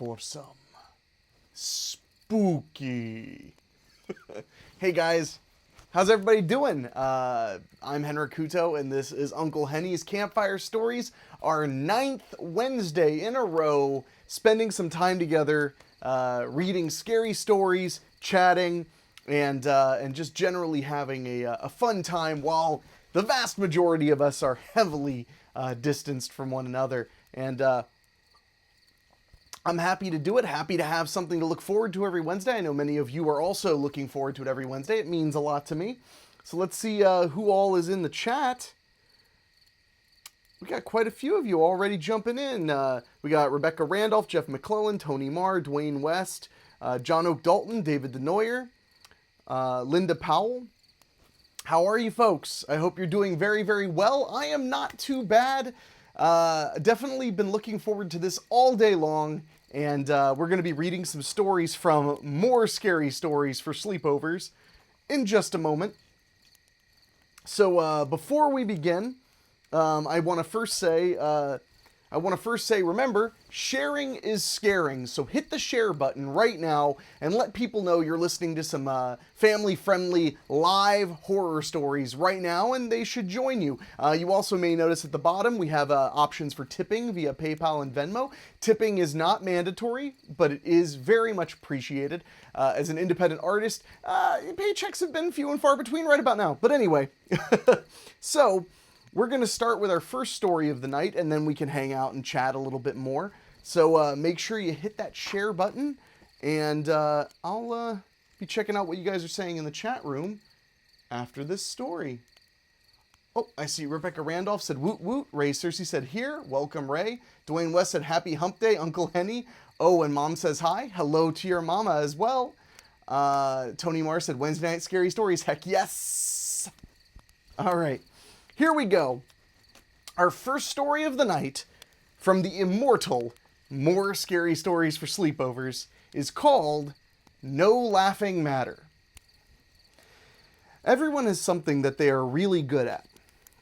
for some spooky. Hey guys, how's everybody doing? I'm Henry Kuto, and this is Uncle Henny's Campfire Stories, our 9th Wednesday in a row, spending some time together, reading scary stories, chatting, and just generally having a fun time while the vast majority of us are heavily distanced from one another. And I'm happy to do it, happy to have something to look forward to every Wednesday. I know many of you are also looking forward to it every Wednesday. It means a lot to me. So let's see who all is in the chat. We got quite a few of you already jumping in. We got Rebecca Randolph, Jeff McClellan, Tony Marr, Dwayne West, John Oak Dalton, David DeNoyer, Linda Powell. How are you folks? I hope you're doing very, very well. I am not too bad. Definitely been looking forward to this all day long, and we're going to be reading some stories from More Scary Stories for Sleepovers in just a moment. So before we begin, I want to first say, remember, sharing is scaring. So hit the share button right now and let people know you're listening to some family-friendly live horror stories right now, and they should join you. You also may notice at the bottom we have options for tipping via PayPal and Venmo. Tipping is not mandatory, but it is very much appreciated. As an independent artist, paychecks have been few and far between right about now. But anyway, so we're going to start with our first story of the night, and then we can hang out and chat a little bit more. So make sure you hit that share button, and I'll be checking out what you guys are saying in the chat room after this story. Oh, I see Rebecca Randolph said, woot woot. Ray Cersei said, here. Welcome, Ray. Dwayne West said, happy hump day, Uncle Henny. Oh, and Mom says hi. Hello to your mama as well. Tony Marr said, Wednesday night scary stories. Heck yes. All right. Here we go. Our first story of the night from the immortal More Scary Stories for Sleepovers is called No Laughing Matter. Everyone has something that they are really good at.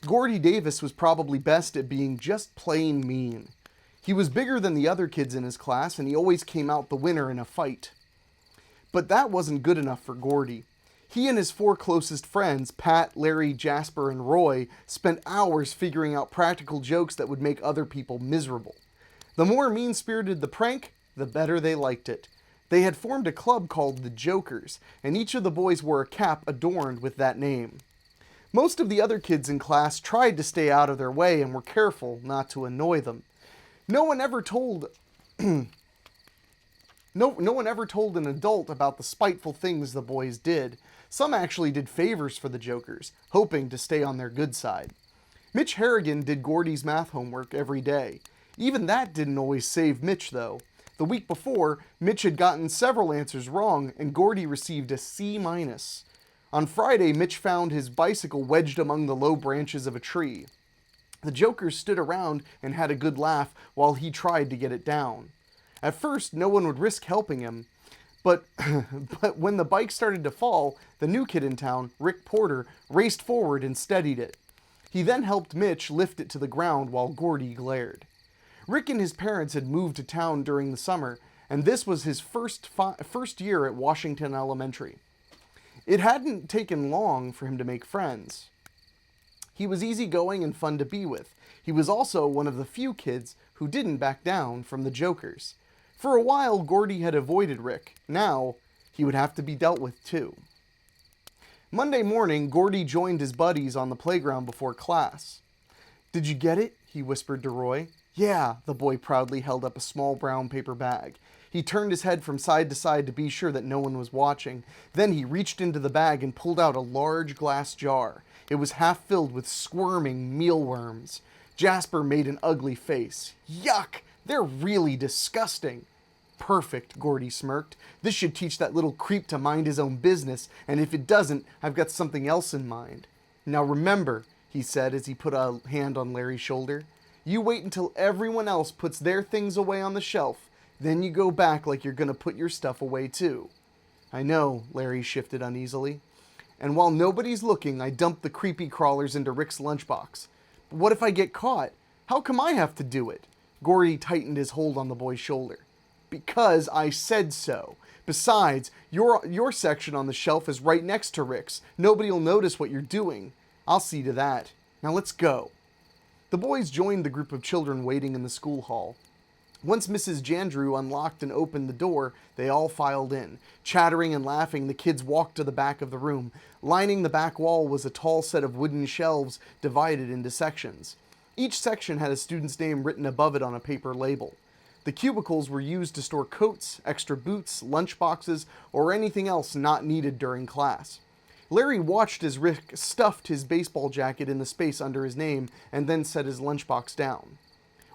Gordy Davis was probably best at being just plain mean. He was bigger than the other kids in his class, and he always came out the winner in a fight. But that wasn't good enough for Gordy. He and his 4 closest friends, Pat, Larry, Jasper, and Roy, spent hours figuring out practical jokes that would make other people miserable. The more mean-spirited the prank, the better they liked it. They had formed a club called the Jokers, and each of the boys wore a cap adorned with that name. Most of the other kids in class tried to stay out of their way and were careful not to annoy them. No one ever told an adult about the spiteful things the boys did. Some actually did favors for the Jokers, hoping to stay on their good side. Mitch Harrigan did Gordy's math homework every day. Even that didn't always save Mitch, though. The week before, Mitch had gotten several answers wrong, and Gordy received a C-. On Friday, Mitch found his bicycle wedged among the low branches of a tree. The Jokers stood around and had a good laugh while he tried to get it down. At first, no one would risk helping him, but when the bike started to fall, the new kid in town, Rick Porter, raced forward and steadied it. He then helped Mitch lift it to the ground while Gordy glared. Rick and his parents had moved to town during the summer, and this was his first year at Washington Elementary. It hadn't taken long for him to make friends. He was easygoing and fun to be with. He was also one of the few kids who didn't back down from the Jokers. For a while, Gordy had avoided Rick. Now, he would have to be dealt with too. Monday morning, Gordy joined his buddies on the playground before class. Did you get it? He whispered to Roy. Yeah, the boy proudly held up a small brown paper bag. He turned his head from side to side to be sure that no one was watching. Then he reached into the bag and pulled out a large glass jar. It was half filled with squirming mealworms. Jasper made an ugly face. Yuck! They're really disgusting. Perfect, Gordy smirked. This should teach that little creep to mind his own business, and if it doesn't, I've got something else in mind. Now remember, he said as he put a hand on Larry's shoulder, you wait until everyone else puts their things away on the shelf, then you go back like you're gonna put your stuff away too. I know, Larry shifted uneasily. And while nobody's looking, I dump the creepy crawlers into Rick's lunchbox. But what if I get caught? How come I have to do it? Gordy tightened his hold on the boy's shoulder. Because I said so. Besides, your section on the shelf is right next to Rick's. Nobody'll notice what you're doing. I'll see to that. Now let's go." The boys joined the group of children waiting in the school hall. Once Mrs. Jandrew unlocked and opened the door, they all filed in. Chattering and laughing, the kids walked to the back of the room. Lining the back wall was a tall set of wooden shelves divided into sections. Each section had a student's name written above it on a paper label. The cubicles were used to store coats, extra boots, lunch boxes, or anything else not needed during class. Larry watched as Rick stuffed his baseball jacket in the space under his name and then set his lunchbox down.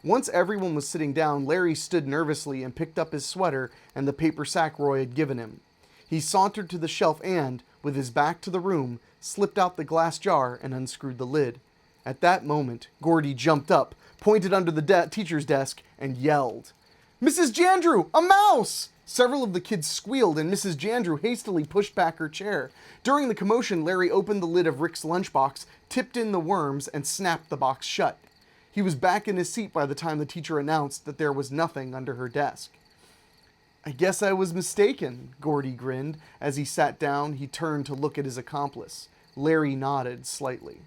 Once everyone was sitting down, Larry stood nervously and picked up his sweater and the paper sack Roy had given him. He sauntered to the shelf and, with his back to the room, slipped out the glass jar and unscrewed the lid. At that moment, Gordy jumped up, pointed under the teacher's desk, and yelled, "Mrs. Jandrew, a mouse!" Several of the kids squealed, and Mrs. Jandrew hastily pushed back her chair. During the commotion, Larry opened the lid of Rick's lunchbox, tipped in the worms, and snapped the box shut. He was back in his seat by the time the teacher announced that there was nothing under her desk. "I guess I was mistaken," Gordy grinned. As he sat down, he turned to look at his accomplice. Larry nodded slightly.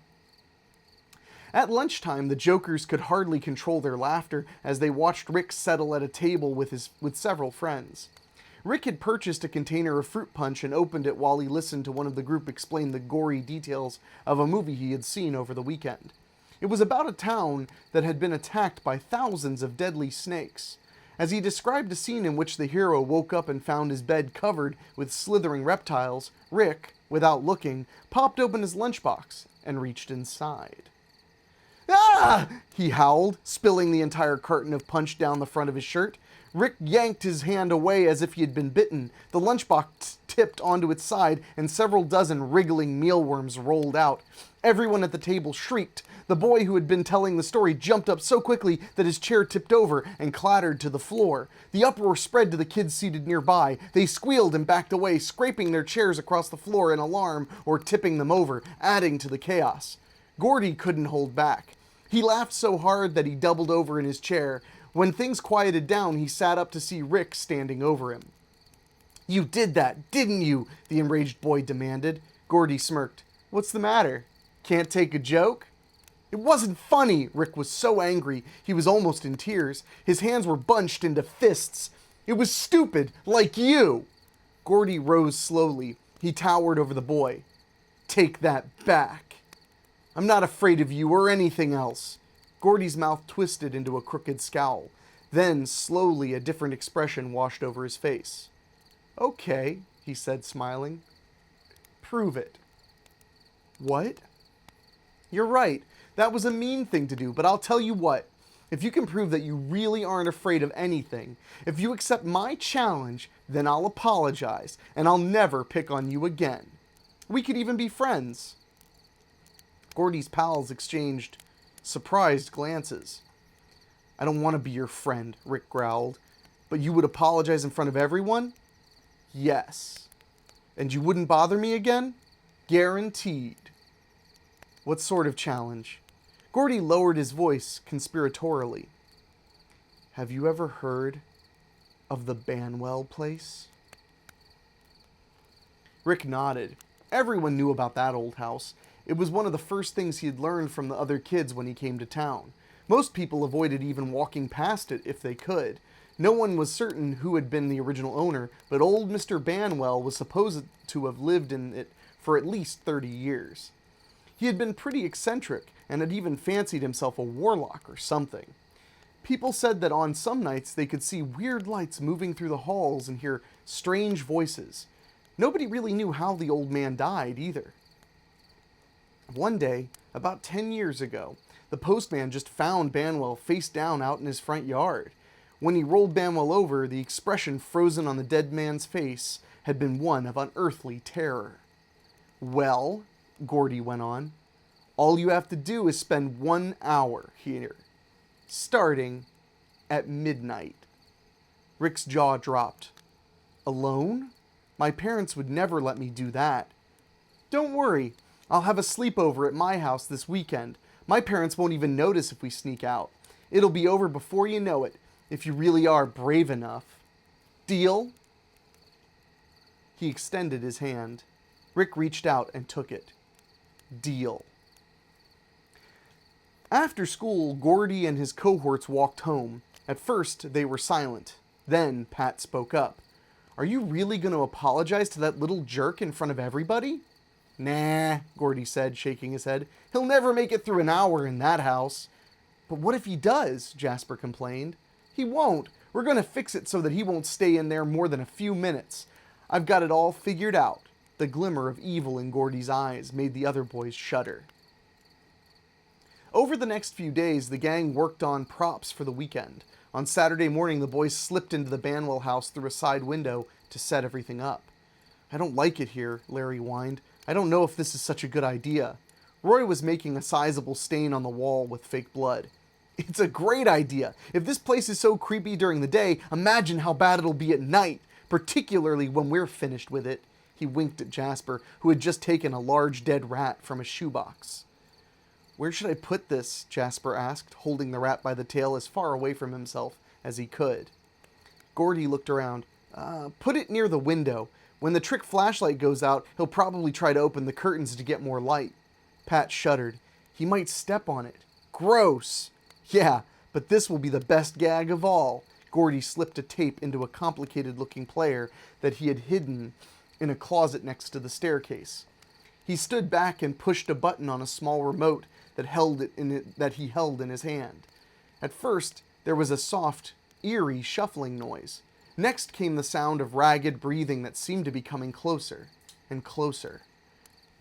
At lunchtime, the jokers could hardly control their laughter as they watched Rick settle at a table with several friends. Rick had purchased a container of fruit punch and opened it while he listened to one of the group explain the gory details of a movie he had seen over the weekend. It was about a town that had been attacked by thousands of deadly snakes. As he described a scene in which the hero woke up and found his bed covered with slithering reptiles, Rick, without looking, popped open his lunchbox and reached inside. "Ah!" he howled, spilling the entire carton of punch down the front of his shirt. Rick yanked his hand away as if he had been bitten. The lunchbox tipped onto its side, and several dozen wriggling mealworms rolled out. Everyone at the table shrieked. The boy who had been telling the story jumped up so quickly that his chair tipped over and clattered to the floor. The uproar spread to the kids seated nearby. They squealed and backed away, scraping their chairs across the floor in alarm or tipping them over, adding to the chaos. Gordy couldn't hold back. He laughed so hard that he doubled over in his chair. When things quieted down, he sat up to see Rick standing over him. "You did that, didn't you?" the enraged boy demanded. Gordy smirked. "What's the matter? Can't take a joke?" "It wasn't funny!" Rick was so angry, he was almost in tears. His hands were bunched into fists. "It was stupid, like you!" Gordy rose slowly. He towered over the boy. "Take that back. I'm not afraid of you or anything else." Gordy's mouth twisted into a crooked scowl. Then, slowly, a different expression washed over his face. "Okay," he said, smiling. "Prove it." "What?" "You're right. That was a mean thing to do, but I'll tell you what. If you can prove that you really aren't afraid of anything, if you accept my challenge, then I'll apologize, and I'll never pick on you again. We could even be friends." Gordy's pals exchanged surprised glances. "I don't want to be your friend," Rick growled. "But you would apologize in front of everyone?" "Yes." "And you wouldn't bother me again?" "Guaranteed." "What sort of challenge?" Gordy lowered his voice conspiratorially. "Have you ever heard of the Banwell place?" Rick nodded. Everyone knew about that old house. It was one of the first things he had learned from the other kids when he came to town. Most people avoided even walking past it if they could. No one was certain who had been the original owner, but old Mr. Banwell was supposed to have lived in it for at least 30 years. He had been pretty eccentric and had even fancied himself a warlock or something. People said that on some nights they could see weird lights moving through the halls and hear strange voices. Nobody really knew how the old man died either. One day, about 10 years ago, the postman just found Banwell face down out in his front yard. When he rolled Banwell over, the expression frozen on the dead man's face had been one of unearthly terror. "Well," Gordy went on, "all you have to do is spend 1 hour here, starting at midnight." Rick's jaw dropped. "Alone? My parents would never let me do that." "Don't worry. I'll have a sleepover at my house this weekend. My parents won't even notice if we sneak out. It'll be over before you know it, if you really are brave enough." Deal?" He extended his hand. Rick reached out and took it. Deal. After school, Gordy and his cohorts walked home. At first, they were silent. Then, Pat spoke up. "Are you really going to apologize to that little jerk in front of everybody?" "Nah," Gordy said, shaking his head. "He'll never make it through an hour in that house." "But what if he does?" Jasper complained. "He won't. We're going to fix it so that he won't stay in there more than a few minutes. I've got it all figured out." The glimmer of evil in Gordy's eyes made the other boys shudder. Over the next few days, the gang worked on props for the weekend. On Saturday morning, the boys slipped into the Banwell house through a side window to set everything up. "I don't like it here," Larry whined. "I don't know if this is such a good idea." Roy was making a sizable stain on the wall with fake blood. "It's a great idea. If this place is so creepy during the day, imagine how bad it'll be at night, particularly when we're finished with it." He winked at Jasper, who had just taken a large dead rat from a shoebox. "Where should I put this?" Jasper asked, holding the rat by the tail as far away from himself as he could. Gordy looked around. Put it near the window. When the trick flashlight goes out, he'll probably try to open the curtains to get more light." Pat shuddered. "He might step on it." "Gross!" "Yeah, but this will be the best gag of all." Gordy slipped a tape into a complicated-looking player that he had hidden in a closet next to the staircase. He stood back and pushed a button on a small remote that he held in his hand. At first, there was a soft, eerie shuffling noise. Next came the sound of ragged breathing that seemed to be coming closer and closer.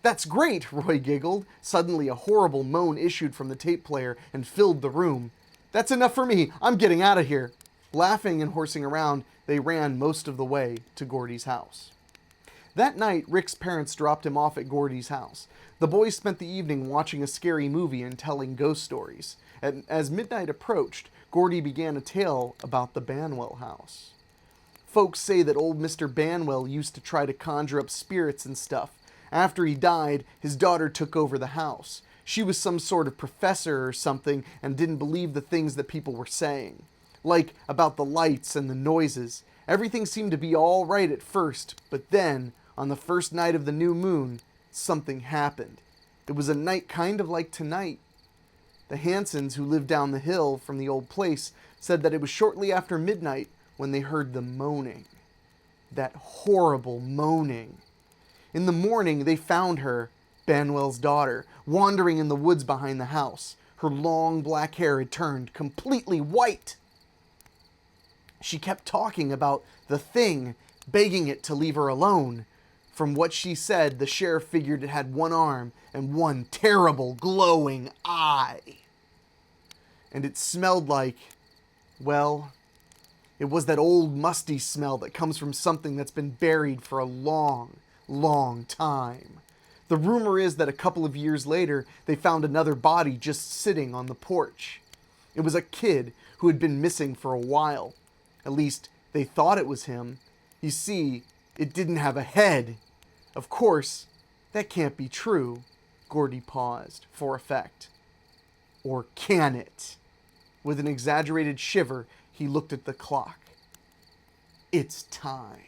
"That's great!" Roy giggled. Suddenly, a horrible moan issued from the tape player and filled the room. "That's enough for me! I'm getting out of here!" Laughing and horsing around, they ran most of the way to Gordy's house. That night, Rick's parents dropped him off at Gordy's house. The boys spent the evening watching a scary movie and telling ghost stories. As midnight approached, Gordy began a tale about the Banwell house. "Folks say that old Mr. Banwell used to try to conjure up spirits and stuff. After he died, his daughter took over the house. She was some sort of professor or something and didn't believe the things that people were saying. Like about the lights and the noises. Everything seemed to be all right at first, but then, on the first night of the new moon, something happened. It was a night kind of like tonight. The Hansons, who lived down the hill from the old place, said that it was shortly after midnight when they heard the moaning. That horrible moaning. In the morning, they found her, Banwell's daughter, wandering in the woods behind the house. Her long black hair had turned completely white. She kept talking about the thing, begging it to leave her alone. From what she said, the sheriff figured it had one arm and one terrible glowing eye. And it smelled like, well, it was that old musty smell that comes from something that's been buried for a long, long time. The rumor is that a couple of years later, they found another body just sitting on the porch. It was a kid who had been missing for a while. At least, they thought it was him. You see, it didn't have a head. Of course, that can't be true. Gordy paused, for effect. Or can it? With an exaggerated shiver, he looked at the clock. It's time.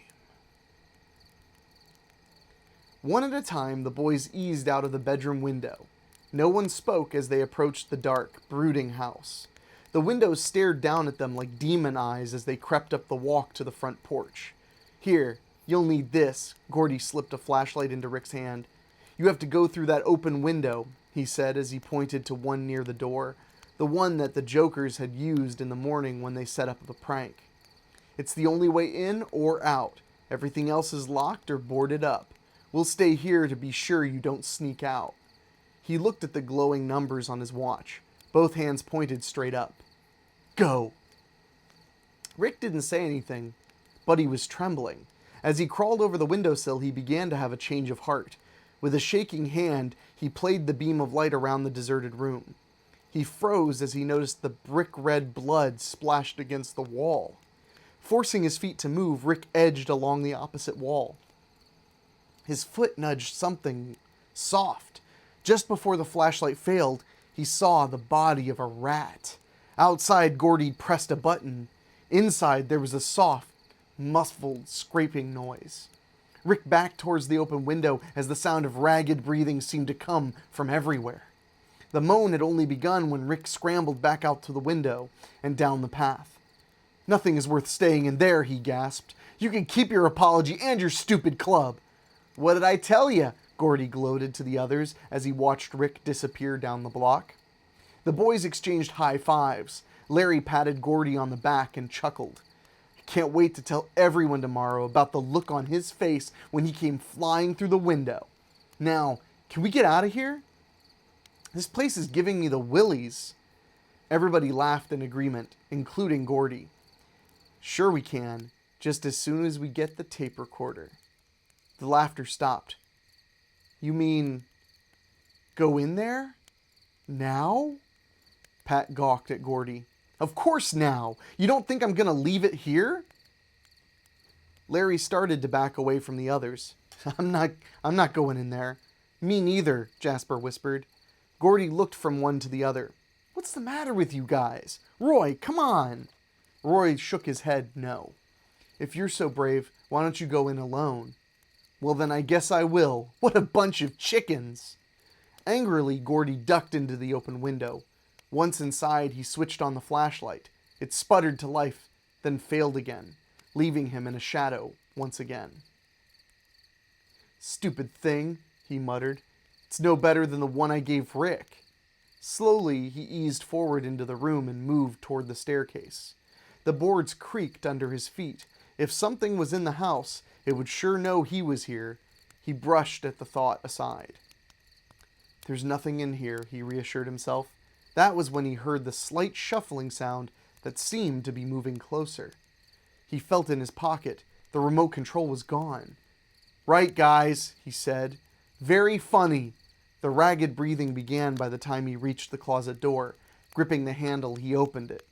One at a time, the boys eased out of the bedroom window. No one spoke as they approached the dark, brooding house. The windows stared down at them like demon eyes as they crept up the walk to the front porch. Here, you'll need this. Gordy slipped a flashlight into Rick's hand. You have to go through that open window, he said as he pointed to one near the door, the one that the Jokers had used in the morning when they set up the prank. It's the only way in or out. Everything else is locked or boarded up. We'll stay here to be sure you don't sneak out. He looked at the glowing numbers on his watch. Both hands pointed straight up. Go! Rick didn't say anything, but he was trembling. As he crawled over the windowsill, he began to have a change of heart. With a shaking hand, he played the beam of light around the deserted room. He froze as he noticed the brick-red blood splashed against the wall. Forcing his feet to move, Rick edged along the opposite wall. His foot nudged something soft. Just before the flashlight failed, he saw the body of a rat. Outside, Gordy pressed a button. Inside, there was a soft, muffled, scraping noise. Rick backed towards the open window as the sound of ragged breathing seemed to come from everywhere. The moan had only begun when Rick scrambled back out to the window and down the path. "Nothing is worth staying in there," he gasped. "You can keep your apology and your stupid club." "What did I tell you?" Gordy gloated to the others as he watched Rick disappear down the block. The boys exchanged high fives. Larry patted Gordy on the back and chuckled. "I can't wait to tell everyone tomorrow about the look on his face when he came flying through the window. Now, can we get out of here? This place is giving me the willies." Everybody laughed in agreement, including Gordy. "Sure we can, just as soon as we get the tape recorder." The laughter stopped. "You mean go in there? Now?" Pat gawked at Gordy. "Of course now! You don't think I'm gonna leave it here?" Larry started to back away from the others. I'm not going in there." "Me neither," Jasper whispered. Gordy looked from one to the other. "What's the matter with you guys? Roy, come on." Roy shook his head no. "If you're so brave, why don't you go in alone?" "Well, then I guess I will. What a bunch of chickens." Angrily, Gordy ducked into the open window. Once inside, he switched on the flashlight. It sputtered to life, then failed again, leaving him in a shadow once again. "Stupid thing," he muttered. "It's no better than the one I gave Rick." Slowly, he eased forward into the room and moved toward the staircase. The boards creaked under his feet. If something was in the house, it would sure know he was here. He brushed at the thought aside. "There's nothing in here," he reassured himself. That was when he heard the slight shuffling sound that seemed to be moving closer. He felt in his pocket. The remote control was gone. "Right, guys," he said. "Very funny." The ragged breathing began by the time he reached the closet door. Gripping the handle, he opened it.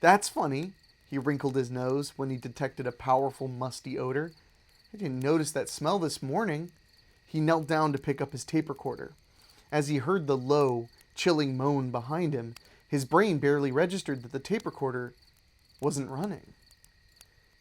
"That's funny." He wrinkled his nose when he detected a powerful, musty odor. "I didn't notice that smell this morning." He knelt down to pick up his tape recorder. As he heard the low, chilling moan behind him, his brain barely registered that the tape recorder wasn't running.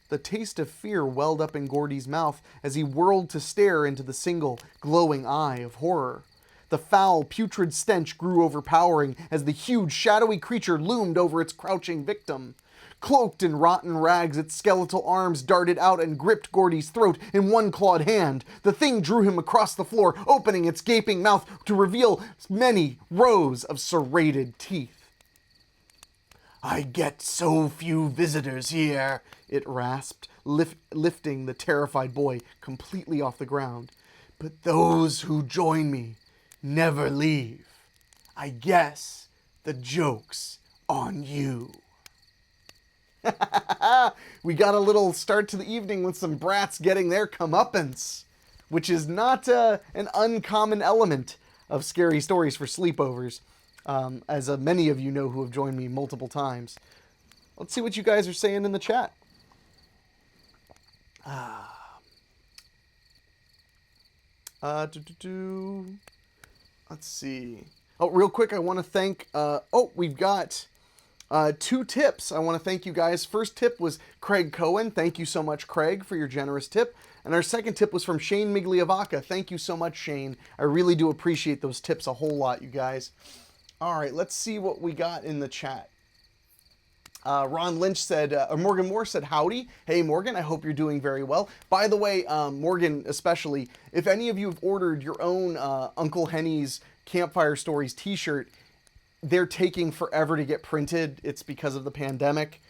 The taste of fear welled up in Gordy's mouth as he whirled to stare into the single, glowing eye of horror. The foul, putrid stench grew overpowering as the huge, shadowy creature loomed over its crouching victim. Cloaked in rotten rags, its skeletal arms darted out and gripped Gordy's throat in one clawed hand. The thing drew him across the floor, opening its gaping mouth to reveal many rows of serrated teeth. "I get so few visitors here," it rasped, lifting the terrified boy completely off the ground. "But those who join me never leave. I guess the joke's on you." We got a little start to the evening with some brats getting their comeuppance, which is not an uncommon element of scary stories for sleepovers, as many of you know who have joined me multiple times. Let's see what you guys are saying in the chat. Let's see. Oh, real quick, I want to thank... we've got... 2 tips. I want to thank you guys. First tip was Craig Cohen. Thank you so much, Craig, for your generous tip. And our second tip was from Shane Migliavacca. Thank you so much, Shane. I really do appreciate those tips a whole lot, you guys. All right, let's see what we got in the chat. Ron Lynch said, Morgan Moore said, "Howdy." Hey, Morgan, I hope you're doing very well. By the way, Morgan especially, if any of you have ordered your own Uncle Henny's Campfire Stories t-shirt, they're taking forever to get printed. It's because of the pandemic.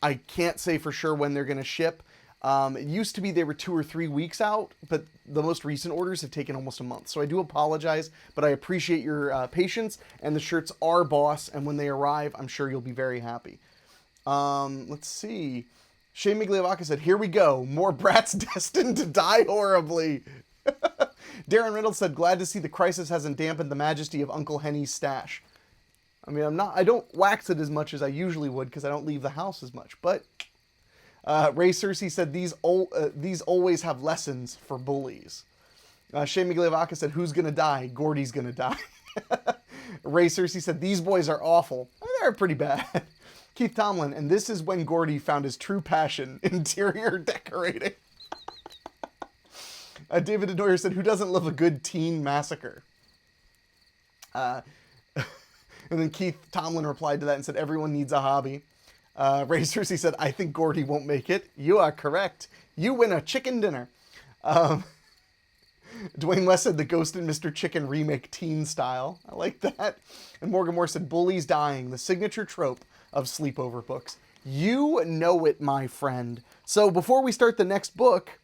I can't say for sure when they're going to ship. It used to be they were 2 or 3 weeks out, but the most recent orders have taken almost a month. So I do apologize, but I appreciate your patience, and the shirts are boss, and when they arrive, I'm sure you'll be very happy. Let's see. Shane Migliavacca said, "Here we go. More brats destined to die horribly." Darren Reynolds said, "Glad to see the crisis hasn't dampened the majesty of Uncle Henny's stash." I mean, I don't wax it as much as I usually would because I don't leave the house as much. But Ray Cersei said, these always have lessons for bullies. Shane Migliavacca said, "Who's going to die? Gordy's going to die." Ray Cersei said, "These boys are awful." They're pretty bad. Keith Tomlin, and this is when Gordy found his true passion, interior decorating. David Denoyer said, who doesn't love a good teen massacre? And then Keith Tomlin replied to that and said, everyone needs a hobby. Ray Cersei said, I think Gordy won't make it. You are correct. You win a chicken dinner. Dwayne West said, the Ghost and Mr. Chicken remake teen style. I like that. And Morgan Moore said, bullies dying, the signature trope of sleepover books. You know it, my friend. So before we start the next book,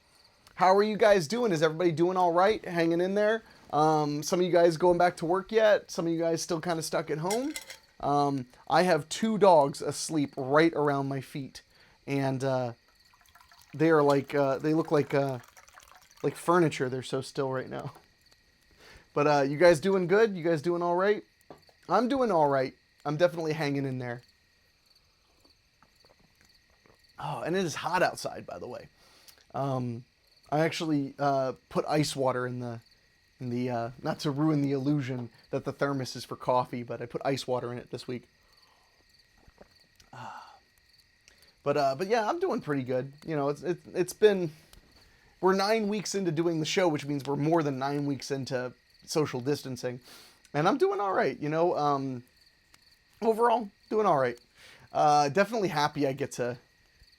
how are you guys doing? Is everybody doing all right? Hanging in there? Some of you guys going back to work yet? Some of you guys still kind of stuck at home? I have 2 dogs asleep right around my feet. And they are like, they look like furniture. They're so still right now. But you guys doing good? You guys doing all right? I'm doing all right. I'm definitely hanging in there. Oh, and it is hot outside, by the way. I actually put ice water in the not to ruin the illusion that the thermos is for coffee, but I put ice water in it this week. But yeah, I'm doing pretty good. You know, it's been, we're 9 weeks into doing the show, which means we're more than 9 weeks into social distancing, and I'm doing all right. You know, overall doing all right. Definitely happy I get to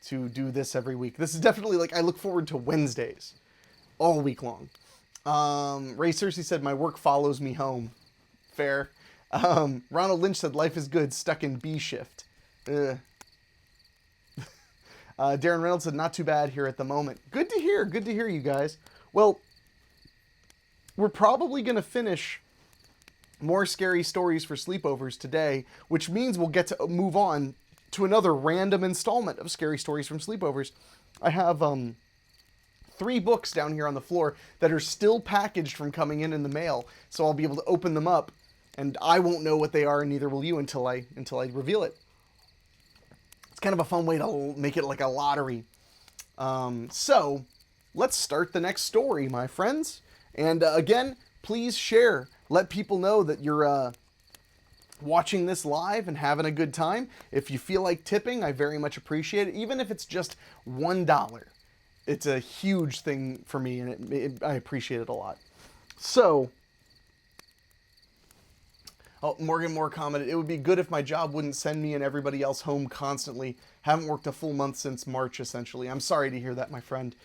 do this every week. This is definitely, like, I look forward to Wednesdays all week long. Ray Cersei said, my work follows me home. Fair. Ronald Lynch said, life is good, stuck in B shift. Darren Reynolds said, not too bad here at the moment. Good to hear. Good to hear, you guys. Well, we're probably going to finish more scary stories for sleepovers today, which means we'll get to move on to another random installment of Scary Stories from Sleepovers. I have 3 books down here on the floor that are still packaged from coming in the mail, so I'll be able to open them up, and I won't know what they are, and neither will you until I reveal it. It's kind of a fun way to make it like a lottery. So let's start the next story, my friends. And again, please share. Let people know that you're watching this live and having a good time. If you feel like tipping, I very much appreciate it. Even if it's just $1, it's a huge thing for me, and I appreciate it a lot. So, Morgan Moore commented, it would be good if my job wouldn't send me and everybody else home constantly. Haven't worked a full month since March, essentially. I'm sorry to hear that, my friend.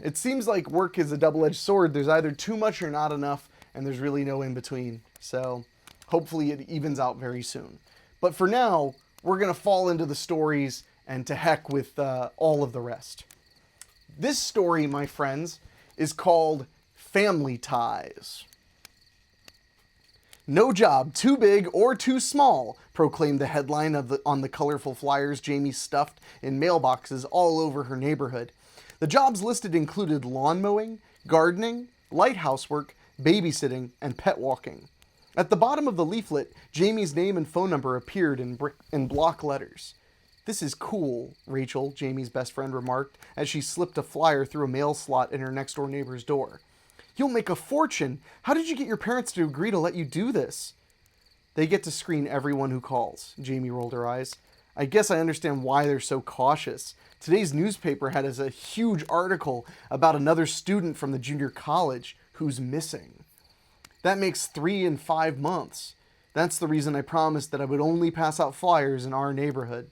It seems like work is a double-edged sword. There's either too much or not enough, and there's really no in-between. So hopefully it evens out very soon. But for now, we're going to fall into the stories and to heck with all of the rest. This story, my friends, is called Family Ties. No job too big or too small, proclaimed the headline on the colorful flyers Jamie stuffed in mailboxes all over her neighborhood. The jobs listed included lawn mowing, gardening, light housework, babysitting, and pet walking. At the bottom of the leaflet, Jamie's name and phone number appeared in block letters. This is cool, Rachel, Jamie's best friend, remarked as she slipped a flyer through a mail slot in her next-door neighbor's door. You'll make a fortune. How did you get your parents to agree to let you do this? They get to screen everyone who calls, Jamie rolled her eyes. I guess I understand why they're so cautious. Today's newspaper had a huge article about another student from the junior college who's missing. That makes 3 and 5 months. That's the reason I promised that I would only pass out flyers in our neighborhood.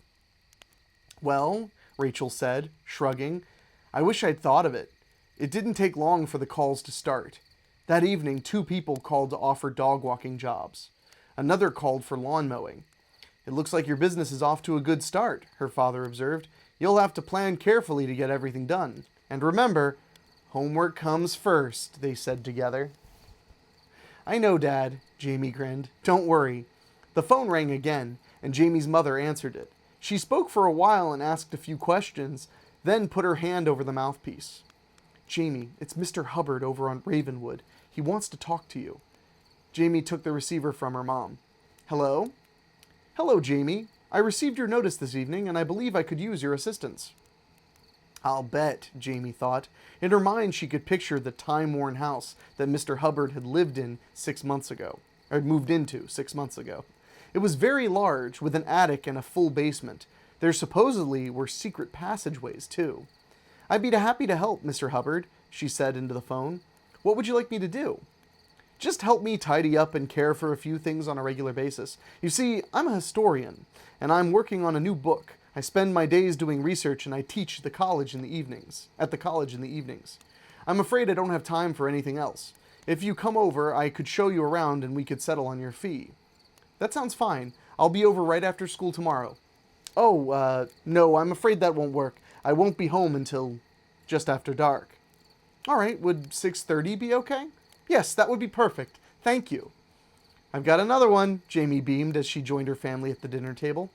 Well, Rachel said, shrugging, I wish I'd thought of it. It didn't take long for the calls to start. That evening, 2 people called to offer dog walking jobs. Another called for lawn mowing. It looks like your business is off to a good start, her father observed. You'll have to plan carefully to get everything done. And remember, homework comes first, they said together. I know, Dad, Jamie grinned. Don't worry. The phone rang again, and Jamie's mother answered it. She spoke for a while and asked a few questions, then put her hand over the mouthpiece. Jamie, it's Mr. Hubbard over on Ravenwood. He wants to talk to you. Jamie took the receiver from her mom. Hello? Hello, Jamie. I received your notice this evening, and I believe I could use your assistance. I'll bet, Jamie thought. In her mind, she could picture the time-worn house that Mr. Hubbard had lived in 6 months ago, or moved into 6 months ago. It was very large, with an attic and a full basement. There supposedly were secret passageways, too. "I'd be happy to help, Mr. Hubbard," she said into the phone. "What would you like me to do?" "Just help me tidy up and care for a few things on a regular basis. You see, I'm a historian, and I'm working on a new book. I spend my days doing research and I teach at the college in the evenings. I'm afraid I don't have time for anything else. If you come over, I could show you around and we could settle on your fee." "That sounds fine. I'll be over right after school tomorrow." "Oh, no, I'm afraid that won't work. I won't be home until just after dark." "All right, would 6:30 be okay?" "Yes, that would be perfect. Thank you." "I've got another one," Jamie beamed as she joined her family at the dinner table.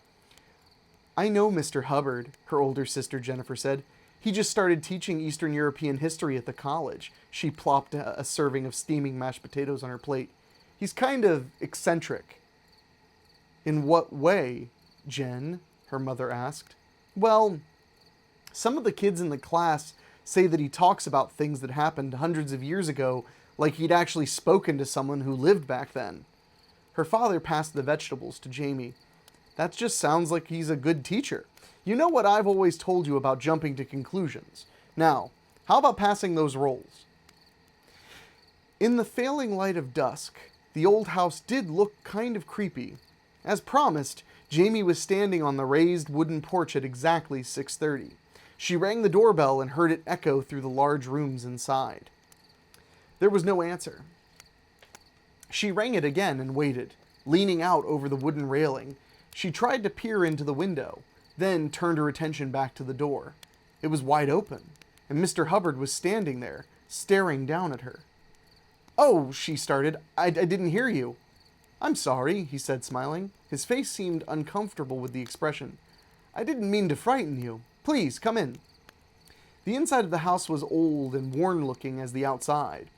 "I know Mr. Hubbard," her older sister Jennifer said. "He just started teaching Eastern European history at the college." She plopped a serving of steaming mashed potatoes on her plate. "He's kind of eccentric." "In what way, Jen?" her mother asked. "Well, some of the kids in the class say that he talks about things that happened hundreds of years ago, like he'd actually spoken to someone who lived back then." Her father passed the vegetables to Jamie. "That just sounds like he's a good teacher. You know what I've always told you about jumping to conclusions. Now, how about passing those rolls?" In the failing light of dusk, the old house did look kind of creepy. As promised, Jamie was standing on the raised wooden porch at exactly 6:30. She rang the doorbell and heard it echo through the large rooms inside. There was no answer. She rang it again and waited, leaning out over the wooden railing. She tried to peer into the window, then turned her attention back to the door. It was wide open, and Mr. Hubbard was standing there, staring down at her. "Oh," she started, I didn't hear you." "I'm sorry," he said, smiling. His face seemed uncomfortable with the expression. "I didn't mean to frighten you. Please, come in." The inside of the house was old and worn-looking as the outside.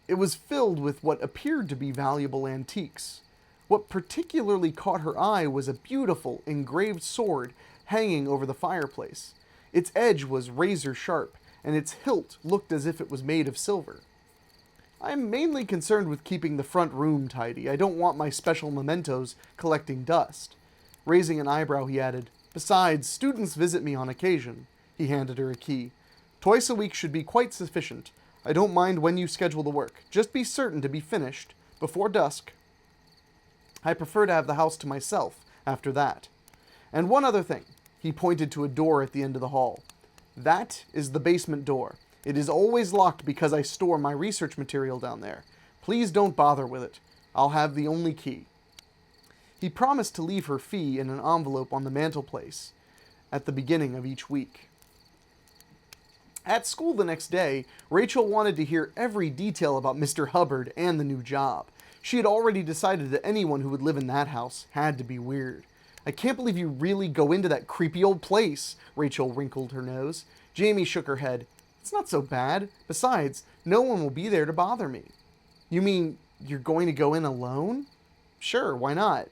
It was filled with what appeared to be valuable antiques. What particularly caught her eye was a beautiful engraved sword hanging over the fireplace. Its edge was razor sharp, and its hilt looked as if it was made of silver. "I'm mainly concerned with keeping the front room tidy. I don't want my special mementos collecting dust." Raising an eyebrow, he added, "Besides, students visit me on occasion." He handed her a key. "Twice a week should be quite sufficient. I don't mind when you schedule the work. Just be certain to be finished before dusk. I prefer to have the house to myself after that. And one other thing." He pointed to a door at the end of the hall. "That is the basement door. It is always locked because I store my research material down there. Please don't bother with it. I'll have the only key." He promised to leave her fee in an envelope on the mantelpiece at the beginning of each week. At school the next day, Rachel wanted to hear every detail about Mr. Hubbard and the new job. She had already decided that anyone who would live in that house had to be weird. "I can't believe you really go into that creepy old place," Rachel wrinkled her nose. Jamie shook her head. "It's not so bad. Besides, no one will be there to bother me." "You mean you're going to go in alone?" "Sure, why not?"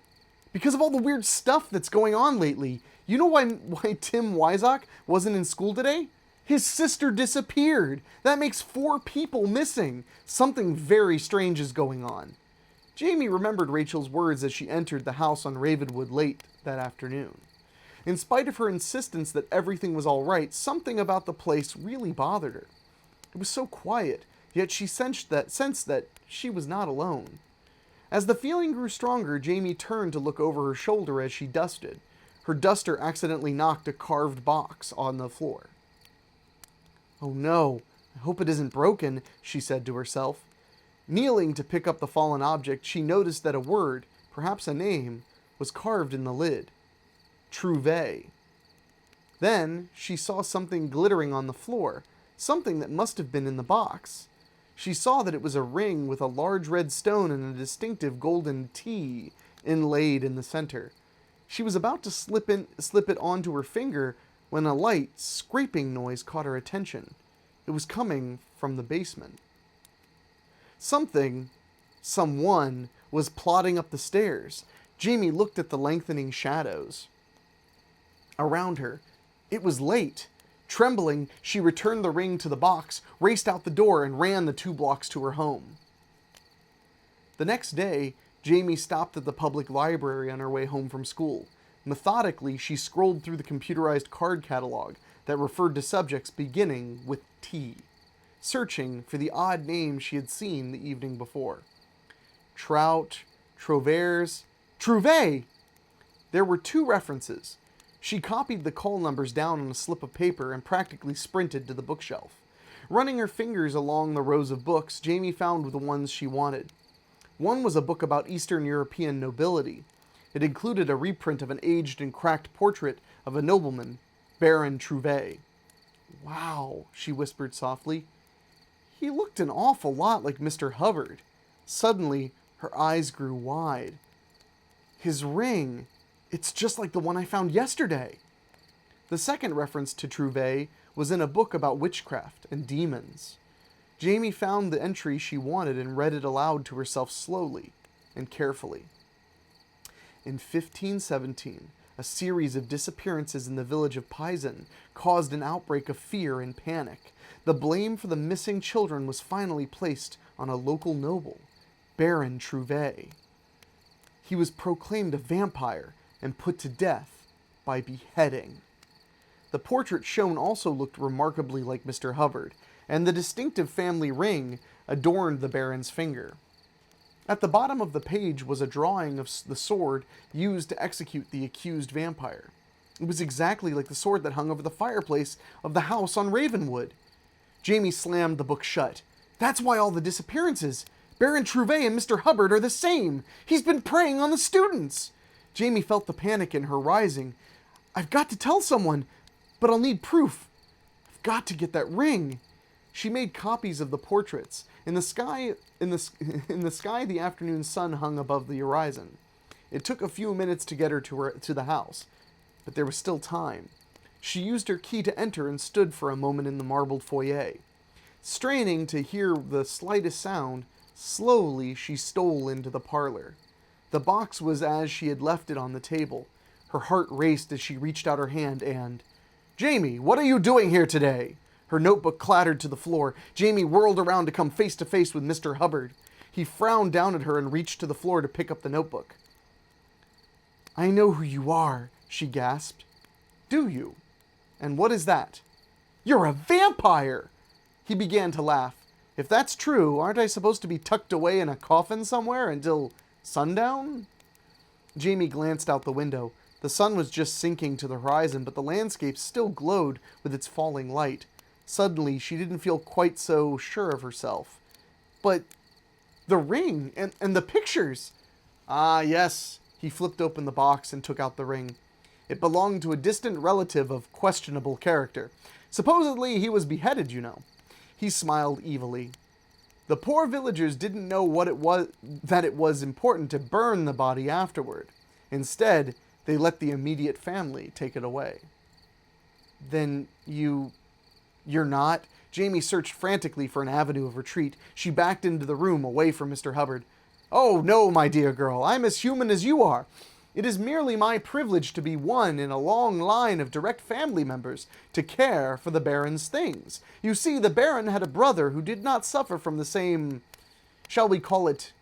"Because of all the weird stuff that's going on lately. You know why Tim Wysock wasn't in school today? His sister disappeared. That makes 4 people missing. Something very strange is going on." Jamie remembered Rachel's words as she entered the house on Ravenwood late that afternoon. In spite of her insistence that everything was all right, something about the place really bothered her. It was so quiet, yet she sensed that she was not alone. As the feeling grew stronger, Jamie turned to look over her shoulder as she dusted. Her duster accidentally knocked a carved box on the floor. "Oh no, I hope it isn't broken," she said to herself. Kneeling to pick up the fallen object, she noticed that a word, perhaps a name, was carved in the lid. Trouvé. Then she saw something glittering on the floor, something that must have been in the box. She saw that it was a ring with a large red stone and a distinctive golden T inlaid in the center. She was about to slip it onto her finger when a light, scraping noise caught her attention. It was coming from the basement. Someone was plodding up the stairs. Jamie looked at the lengthening shadows around her. It was late. Trembling, she returned the ring to the box, raced out the door, and ran the 2 blocks to her home. The next day, Jamie stopped at the public library on her way home from school. Methodically, she scrolled through the computerized card catalog that referred to subjects beginning with T, searching for the odd names she had seen the evening before. Trout, Trouvers, Trouvé! There were 2 references. She copied the call numbers down on a slip of paper and practically sprinted to the bookshelf. Running her fingers along the rows of books, Jamie found the ones she wanted. One was a book about Eastern European nobility. It included a reprint of an aged and cracked portrait of a nobleman, Baron Trouvé. "Wow," she whispered softly. "He looked an awful lot like Mr. Hubbard." Suddenly, her eyes grew wide. "His ring, it's just like the one I found yesterday." The second reference to Trouvé was in a book about witchcraft and demons. Jamie found the entry she wanted and read it aloud to herself slowly and carefully. In 1517, a series of disappearances in the village of Pisen caused an outbreak of fear and panic. The blame for the missing children was finally placed on a local noble, Baron Trouvé. He was proclaimed a vampire and put to death by beheading. The portrait shown also looked remarkably like Mr. Hubbard, and the distinctive family ring adorned the Baron's finger. At the bottom of the page was a drawing of the sword used to execute the accused vampire. It was exactly like the sword that hung over the fireplace of the house on Ravenwood. Jamie slammed the book shut. "That's why all the disappearances. Baron Trouvé and Mr. Hubbard are the same. He's been preying on the students." Jamie felt the panic in her rising. "I've got to tell someone, but I'll need proof. I've got to get that ring." She made copies of the portraits. In the sky, the afternoon sun hung above the horizon. It took a few minutes to get her to the house, but there was still time. She used her key to enter and stood for a moment in the marbled foyer. Straining to hear the slightest sound, slowly she stole into the parlor. The box was as she had left it on the table. Her heart raced as she reached out her hand and... "Jamie, what are you doing here today?" Her notebook clattered to the floor. Jamie whirled around to come face to face with Mr. Hubbard. He frowned down at her and reached to the floor to pick up the notebook. "I know who you are," she gasped. "Do you? And what is that?" "You're a vampire!" He began to laugh. "If that's true, aren't I supposed to be tucked away in a coffin somewhere until sundown?" Jamie glanced out the window. The sun was just sinking to the horizon, but the landscape still glowed with its falling light. Suddenly, she didn't feel quite so sure of herself. "But the ring and the pictures." "Ah, yes." He flipped open the box and took out the ring. It belonged to a distant relative of questionable character. Supposedly, he was beheaded, you know. He smiled evilly. The poor villagers didn't know that it was important to burn the body afterward. Instead, they let the immediate family take it away. "Then you're not?" Jamie searched frantically for an avenue of retreat. She backed into the room, away from Mr. Hubbard. "Oh, no, my dear girl. I'm as human as you are. It is merely my privilege to be one in a long line of direct family members to care for the Baron's things. You see, the Baron had a brother who did not suffer from the same, shall we call it,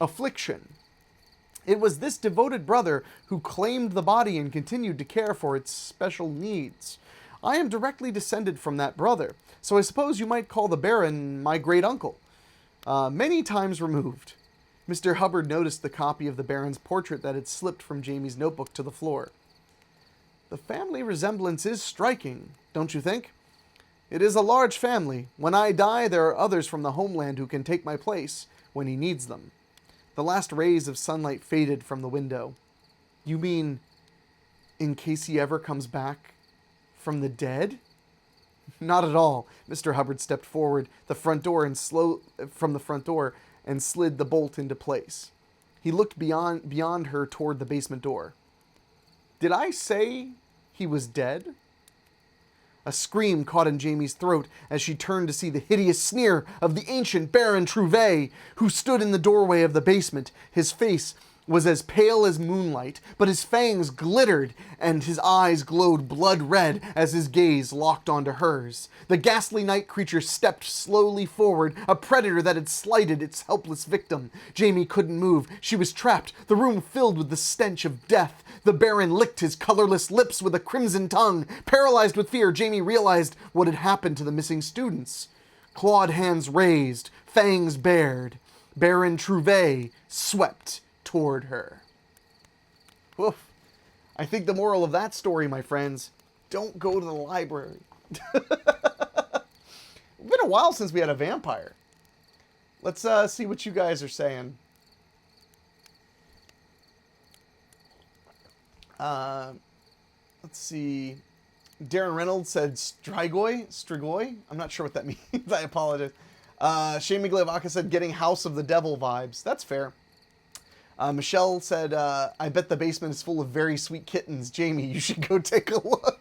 affliction. It was this devoted brother who claimed the body and continued to care for its special needs. I am directly descended from that brother, so I suppose you might call the Baron my great-uncle. Many times removed." Mr. Hubbard noticed the copy of the Baron's portrait that had slipped from Jamie's notebook to the floor. "The family resemblance is striking, don't you think? It is a large family. When I die, there are others from the homeland who can take my place when he needs them." The last rays of sunlight faded from the window. "You mean, in case he ever comes back from the dead?" "Not at all." Mr. Hubbard stepped forward from the front door and slid the bolt into place. He looked beyond her toward the basement door. "Did I say he was dead?" A scream caught in Jamie's throat as she turned to see the hideous sneer of the ancient Baron Trouvé, who stood in the doorway of the basement, his face was as pale as moonlight, but his fangs glittered and his eyes glowed blood red as his gaze locked onto hers. The ghastly night creature stepped slowly forward, a predator that had slighted its helpless victim. Jamie couldn't move. She was trapped, the room filled with the stench of death. The Baron licked his colorless lips with a crimson tongue. Paralyzed with fear, Jamie realized what had happened to the missing students. Clawed hands raised, fangs bared. Baron Trouvé swept toward her. Woof. I think the moral of that story, my friends, don't go to the library. It's been a while since we had a vampire. Let's see what you guys are saying. Let's see. Darren Reynolds said Strigoi. I'm not sure what that means. I apologize. Shane Miglevaka said getting House of the Devil vibes. That's fair. Michelle said, I bet the basement is full of very sweet kittens. Jamie, you should go take a look.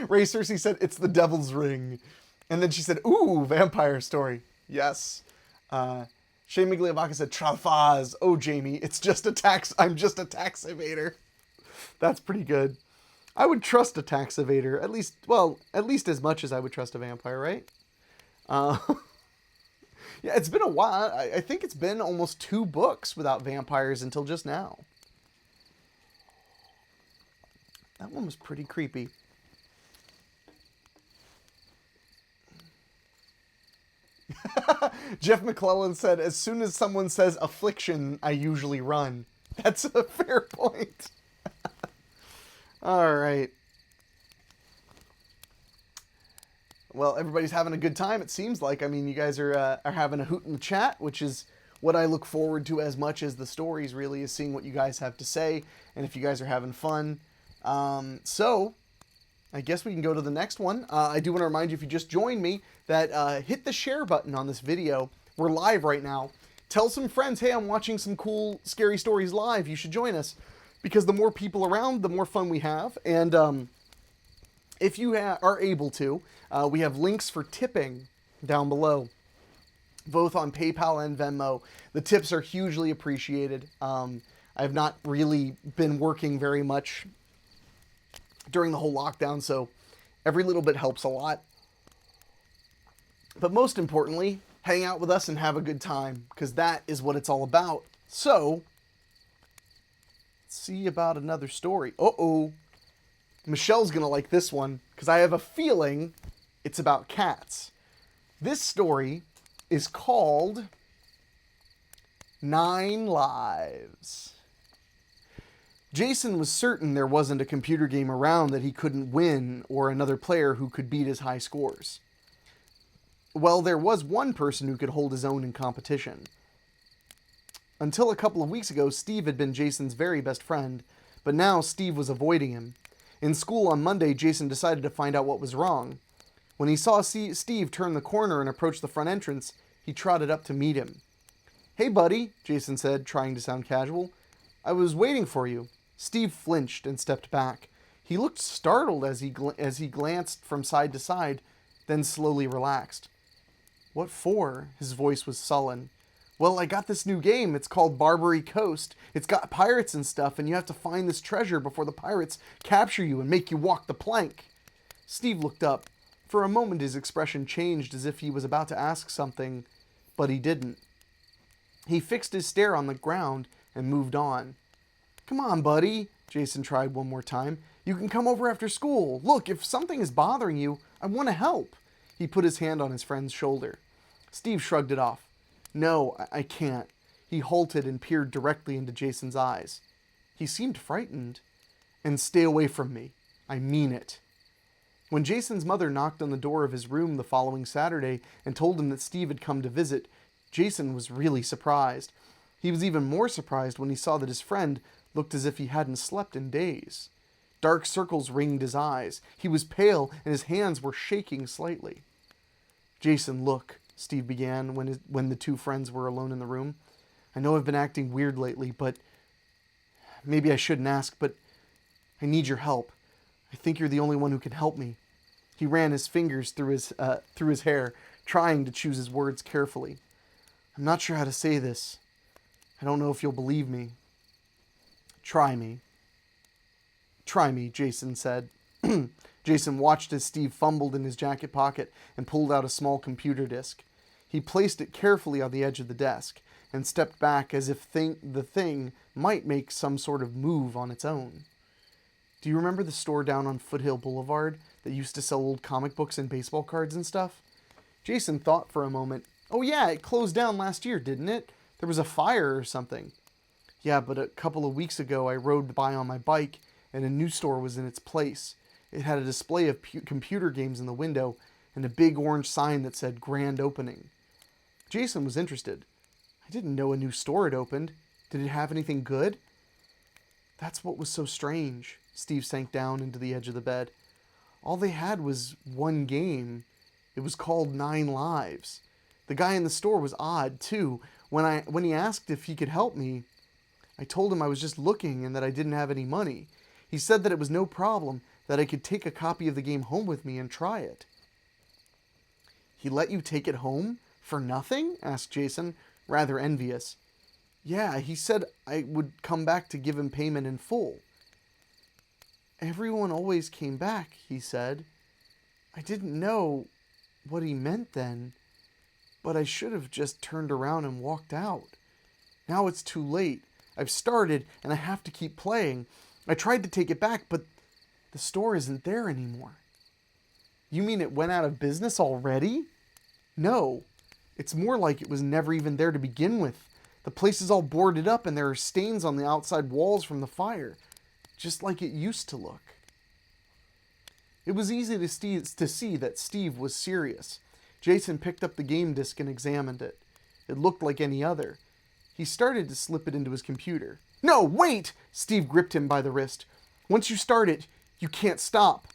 Ray Cersei said, it's the Devil's Ring. And then she said, ooh, vampire story. Yes. Shane Miglevaka said, Tralfaz. Oh, Jamie, I'm just a tax evader. That's pretty good. I would trust a tax evader, at least as much as I would trust a vampire, right? Yeah, it's been a while. I think it's been almost 2 books without vampires until just now. That one was pretty creepy. Jeff McClellan said, as soon as someone says affliction, I usually run. That's a fair point. All right. Well, everybody's having a good time, it seems like. I mean, you guys are having a hoot in the chat, which is what I look forward to as much as the stories, really, is seeing what you guys have to say, and if you guys are having fun. So, I guess we can go to the next one. I do want to remind you, if you just joined me, that hit the share button on this video. We're live right now. Tell some friends, hey, I'm watching some cool, scary stories live. You should join us. Because the more people around, the more fun we have. And if you are able to, we have links for tipping down below, both on PayPal and Venmo. The tips are hugely appreciated. I have not really been working very much during the whole lockdown, so every little bit helps a lot. But most importantly, hang out with us and have a good time, because that is what it's all about. So, let's see about another story. Uh-oh. Michelle's going to like this one, because I have a feeling it's about cats. This story is called 9 Lives. Jason was certain there wasn't a computer game around that he couldn't win, or another player who could beat his high scores. Well, there was one person who could hold his own in competition. Until a couple of weeks ago, Steve had been Jason's very best friend, but now Steve was avoiding him. In school on Monday, Jason decided to find out what was wrong. When he saw Steve turn the corner and approach the front entrance, he trotted up to meet him. Hey, buddy, Jason said, trying to sound casual. I was waiting for you. Steve flinched and stepped back. He looked startled as he glanced from side to side, then slowly relaxed. What for? His voice was sullen. Well, I got this new game. It's called Barbary Coast. It's got pirates and stuff, and you have to find this treasure before the pirates capture you and make you walk the plank. Steve looked up. For a moment, his expression changed as if he was about to ask something, but he didn't. He fixed his stare on the ground and moved on. Come on, buddy, Jason tried one more time. You can come over after school. Look, if something is bothering you, I want to help. He put his hand on his friend's shoulder. Steve shrugged it off. No, I can't. He halted and peered directly into Jason's eyes. He seemed frightened. And stay away from me. I mean it. When Jason's mother knocked on the door of his room the following Saturday and told him that Steve had come to visit, Jason was really surprised. He was even more surprised when he saw that his friend looked as if he hadn't slept in days. Dark circles ringed his eyes. He was pale and his hands were shaking slightly. Jason, look, Steve began when the two friends were alone in the room. I know I've been acting weird lately, but maybe I shouldn't ask, but I need your help. I think you're the only one who can help me. He ran his fingers through his hair, trying to choose his words carefully. I'm not sure how to say this. I don't know if you'll believe me. Try me. Try me, Jason said. Jason watched as Steve fumbled in his jacket pocket and pulled out a small computer disk. He placed it carefully on the edge of the desk and stepped back as if the thing might make some sort of move on its own. Do you remember the store down on Foothill Boulevard that used to sell old comic books and baseball cards and stuff? Jason thought for a moment. Oh yeah, it closed down last year, didn't it? There was a fire or something. Yeah, but a couple of weeks ago I rode by on my bike and a new store was in its place. It had a display of computer games in the window and a big orange sign that said Grand Opening. Jason was interested. I didn't know a new store had opened. Did it have anything good? That's what was so strange. Steve sank down into the edge of the bed. All they had was one game. It was called 9 Lives. The guy in the store was odd, too. When he asked if he could help me, I told him I was just looking and that I didn't have any money. He said that it was no problem, that I could take a copy of the game home with me and try it. He let you take it home? For nothing? Asked Jason, rather envious. Yeah, he said I would come back to give him payment in full. Everyone always came back, he said. I didn't know what he meant then, but I should have just turned around and walked out. Now it's too late. I've started and I have to keep playing. I tried to take it back, but the store isn't there anymore. You mean it went out of business already? No. It's more like it was never even there to begin with. The place is all boarded up and there are stains on the outside walls from the fire, just like it used to look. It was easy to see that Steve was serious. Jason picked up the game disc and examined it. It looked like any other. He started to slip it into his computer. No, wait! Steve gripped him by the wrist. Once you start it, you can't stop.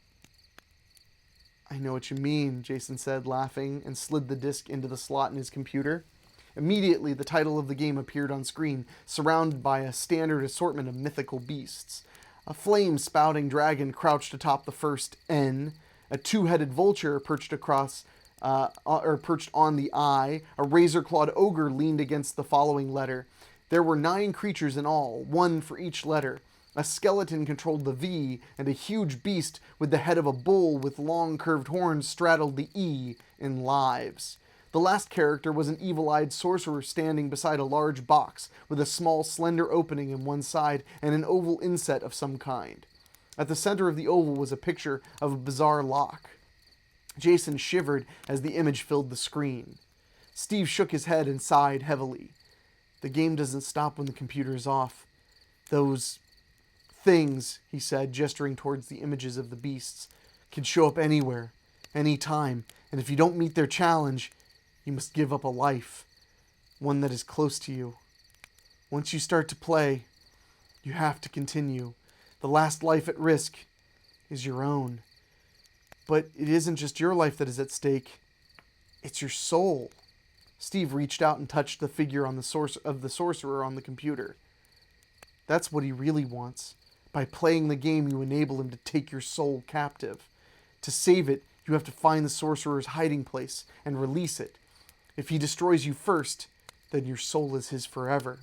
I know what you mean, Jason said, laughing, and slid the disc into the slot in his computer. Immediately, the title of the game appeared on screen, surrounded by a standard assortment of mythical beasts. A flame-spouting dragon crouched atop the first N. A two-headed vulture perched on the I. A razor-clawed ogre leaned against the following letter. There were 9 creatures in all, 1 for each letter. A skeleton controlled the V, and a huge beast with the head of a bull with long curved horns straddled the E in lives. The last character was an evil-eyed sorcerer standing beside a large box with a small slender opening in one side and an oval inset of some kind. At the center of the oval was a picture of a bizarre lock. Jason shivered as the image filled the screen. Steve shook his head and sighed heavily. The game doesn't stop when the computer is off. Those things, he said, gesturing towards the images of the beasts, can show up anywhere, anytime, and if you don't meet their challenge, you must give up a life, one that is close to you. Once you start to play, you have to continue. The last life at risk is your own. But it isn't just your life that is at stake. It's your soul. Steve reached out and touched the figure on the sorcerer on the computer. That's what he really wants. By playing the game, you enable him to take your soul captive. To save it, you have to find the sorcerer's hiding place and release it. If he destroys you first, then your soul is his forever.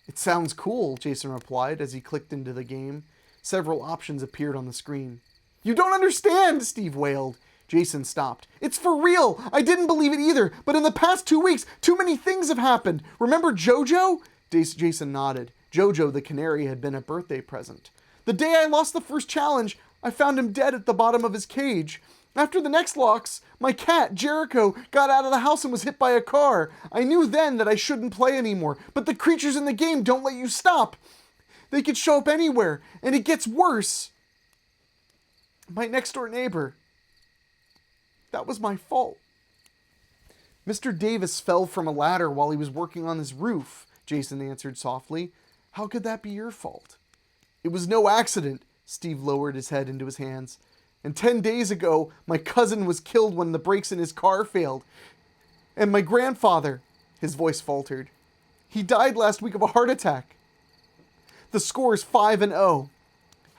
It sounds cool, Jason replied as he clicked into the game. Several options appeared on the screen. You don't understand, Steve wailed. Jason stopped. It's for real! I didn't believe it either, but in the past 2 weeks, too many things have happened. Remember Jojo? Jason nodded. Jojo the canary had been a birthday present. The day I lost the first challenge, I found him dead at the bottom of his cage. After the next locks, my cat, Jericho, got out of the house and was hit by a car. I knew then that I shouldn't play anymore, but the creatures in the game don't let you stop. They could show up anywhere, and it gets worse. My next-door neighbor. That was my fault. Mr. Davis fell from a ladder while he was working on his roof, Jason answered softly. How could that be your fault? It was no accident. Steve lowered his head into his hands. And 10 days ago, my cousin was killed when the brakes in his car failed. And my grandfather, his voice faltered. He died last week of a heart attack. The score is 5-0.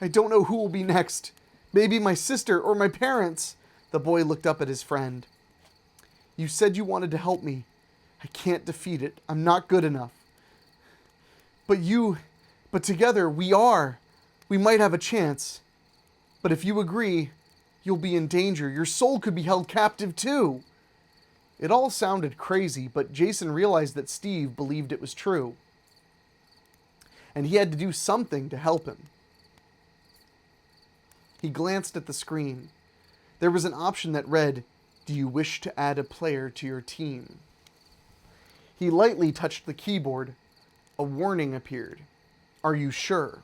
I don't know who will be next. Maybe my sister or my parents. The boy looked up at his friend. You said you wanted to help me. I can't defeat it. I'm not good enough. But together we are. We might have a chance. But if you agree, you'll be in danger. Your soul could be held captive too. It all sounded crazy, but Jason realized that Steve believed it was true. And he had to do something to help him. He glanced at the screen. There was an option that read, "Do you wish to add a player to your team?" He lightly touched the keyboard. A warning appeared. "Are you sure?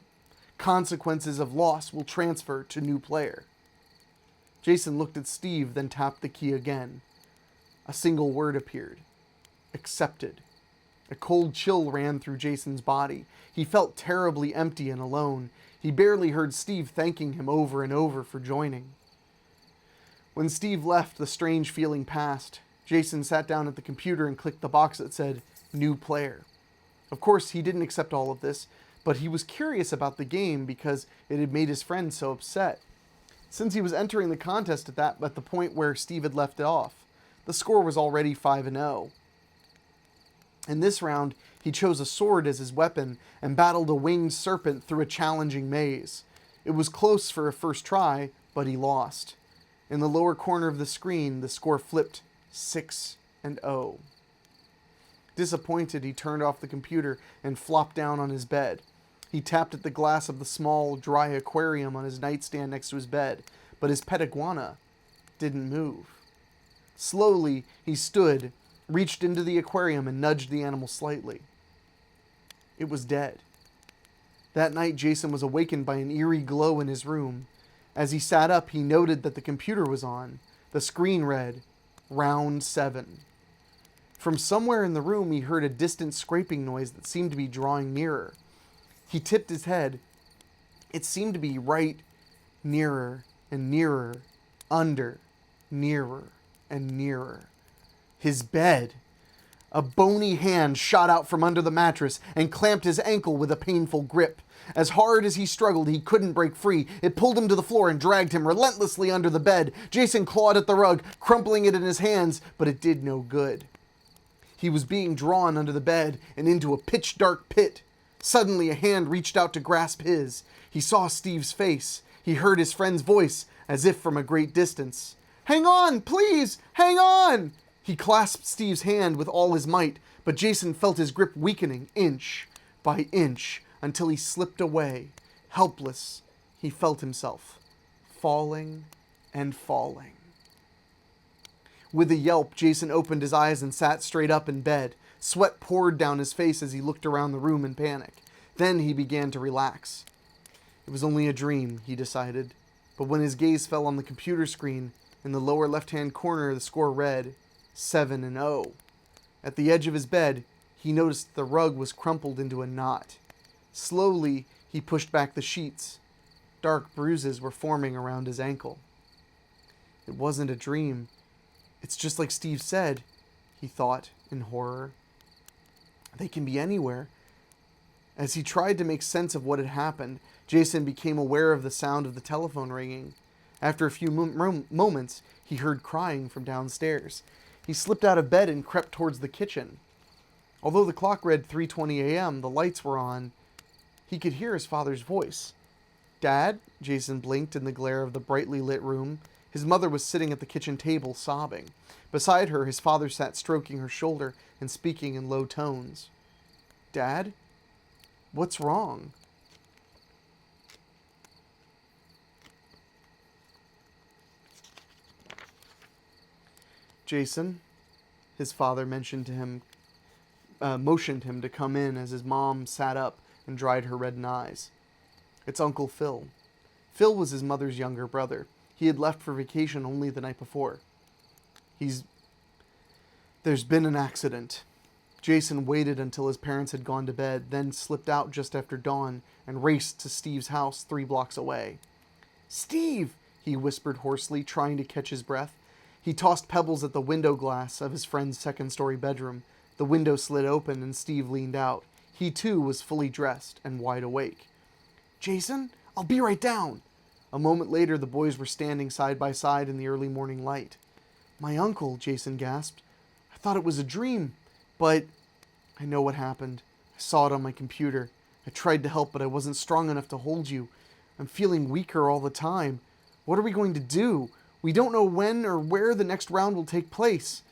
Consequences of loss will transfer to new player." Jason looked at Steve, then tapped the key again. A single word appeared. "Accepted." A cold chill ran through Jason's body. He felt terribly empty and alone. He barely heard Steve thanking him over and over for joining. When Steve left, the strange feeling passed. Jason sat down at the computer and clicked the box that said, "New player." Of course, he didn't accept all of this, but he was curious about the game because it had made his friend so upset. Since he was entering the contest at the point where Steve had left it off, the score was already 5-0. In this round, he chose a sword as his weapon and battled a winged serpent through a challenging maze. It was close for a first try, but he lost. In the lower corner of the screen, the score flipped 6-0. Disappointed, he turned off the computer and flopped down on his bed. He tapped at the glass of the small, dry aquarium on his nightstand next to his bed, but his pet iguana didn't move. Slowly, he stood, reached into the aquarium, and nudged the animal slightly. It was dead. That night, Jason was awakened by an eerie glow in his room. As he sat up, he noted that the computer was on. The screen read, "Round 7." From somewhere in the room, he heard a distant scraping noise that seemed to be drawing nearer. He tipped his head. It seemed to be right nearer and nearer, under, nearer and nearer. His bed. A bony hand shot out from under the mattress and clamped his ankle with a painful grip. As hard as he struggled, he couldn't break free. It pulled him to the floor and dragged him relentlessly under the bed. Jason clawed at the rug, crumpling it in his hands, but it did no good. He was being drawn under the bed and into a pitch-dark pit. Suddenly, a hand reached out to grasp his. He saw Steve's face. He heard his friend's voice, as if from a great distance. "Hang on, please! Hang on!" He clasped Steve's hand with all his might, but Jason felt his grip weakening inch by inch until he slipped away. Helpless, he felt himself falling and falling. With a yelp, Jason opened his eyes and sat straight up in bed. Sweat poured down his face as he looked around the room in panic. Then he began to relax. It was only a dream, he decided. But when his gaze fell on the computer screen, in the lower left-hand corner, the score read 7-0. At the edge of his bed, he noticed the rug was crumpled into a knot. Slowly, he pushed back the sheets. Dark bruises were forming around his ankle. It wasn't a dream. It's just like Steve said, he thought in horror. They can be anywhere. As he tried to make sense of what had happened, Jason became aware of the sound of the telephone ringing. After a few moments, he heard crying from downstairs. He slipped out of bed and crept towards the kitchen. Although the clock read 3:20 a.m., the lights were on. He could hear his father's voice. "Dad?" Jason blinked in the glare of the brightly lit room. His mother was sitting at the kitchen table, sobbing. Beside her, his father sat stroking her shoulder and speaking in low tones. "Dad? What's wrong?" "Jason," his father motioned him to come in as his mom sat up and dried her reddened eyes. "It's Uncle Phil." Phil was his mother's younger brother. He had left for vacation only the night before. There's been an accident." Jason waited until his parents had gone to bed, then slipped out just after dawn and raced to Steve's house 3 blocks away. "Steve!" he whispered hoarsely, trying to catch his breath. He tossed pebbles at the window glass of his friend's second-story bedroom. The window slid open and Steve leaned out. He, too, was fully dressed and wide awake. "Jason, I'll be right down." A moment later, the boys were standing side by side in the early morning light. "My uncle," Jason gasped. "I thought it was a dream." But I know what happened. I saw it on my computer. I tried to help, but I wasn't strong enough to hold you. I'm feeling weaker all the time. What are we going to do? We don't know when or where the next round will take place.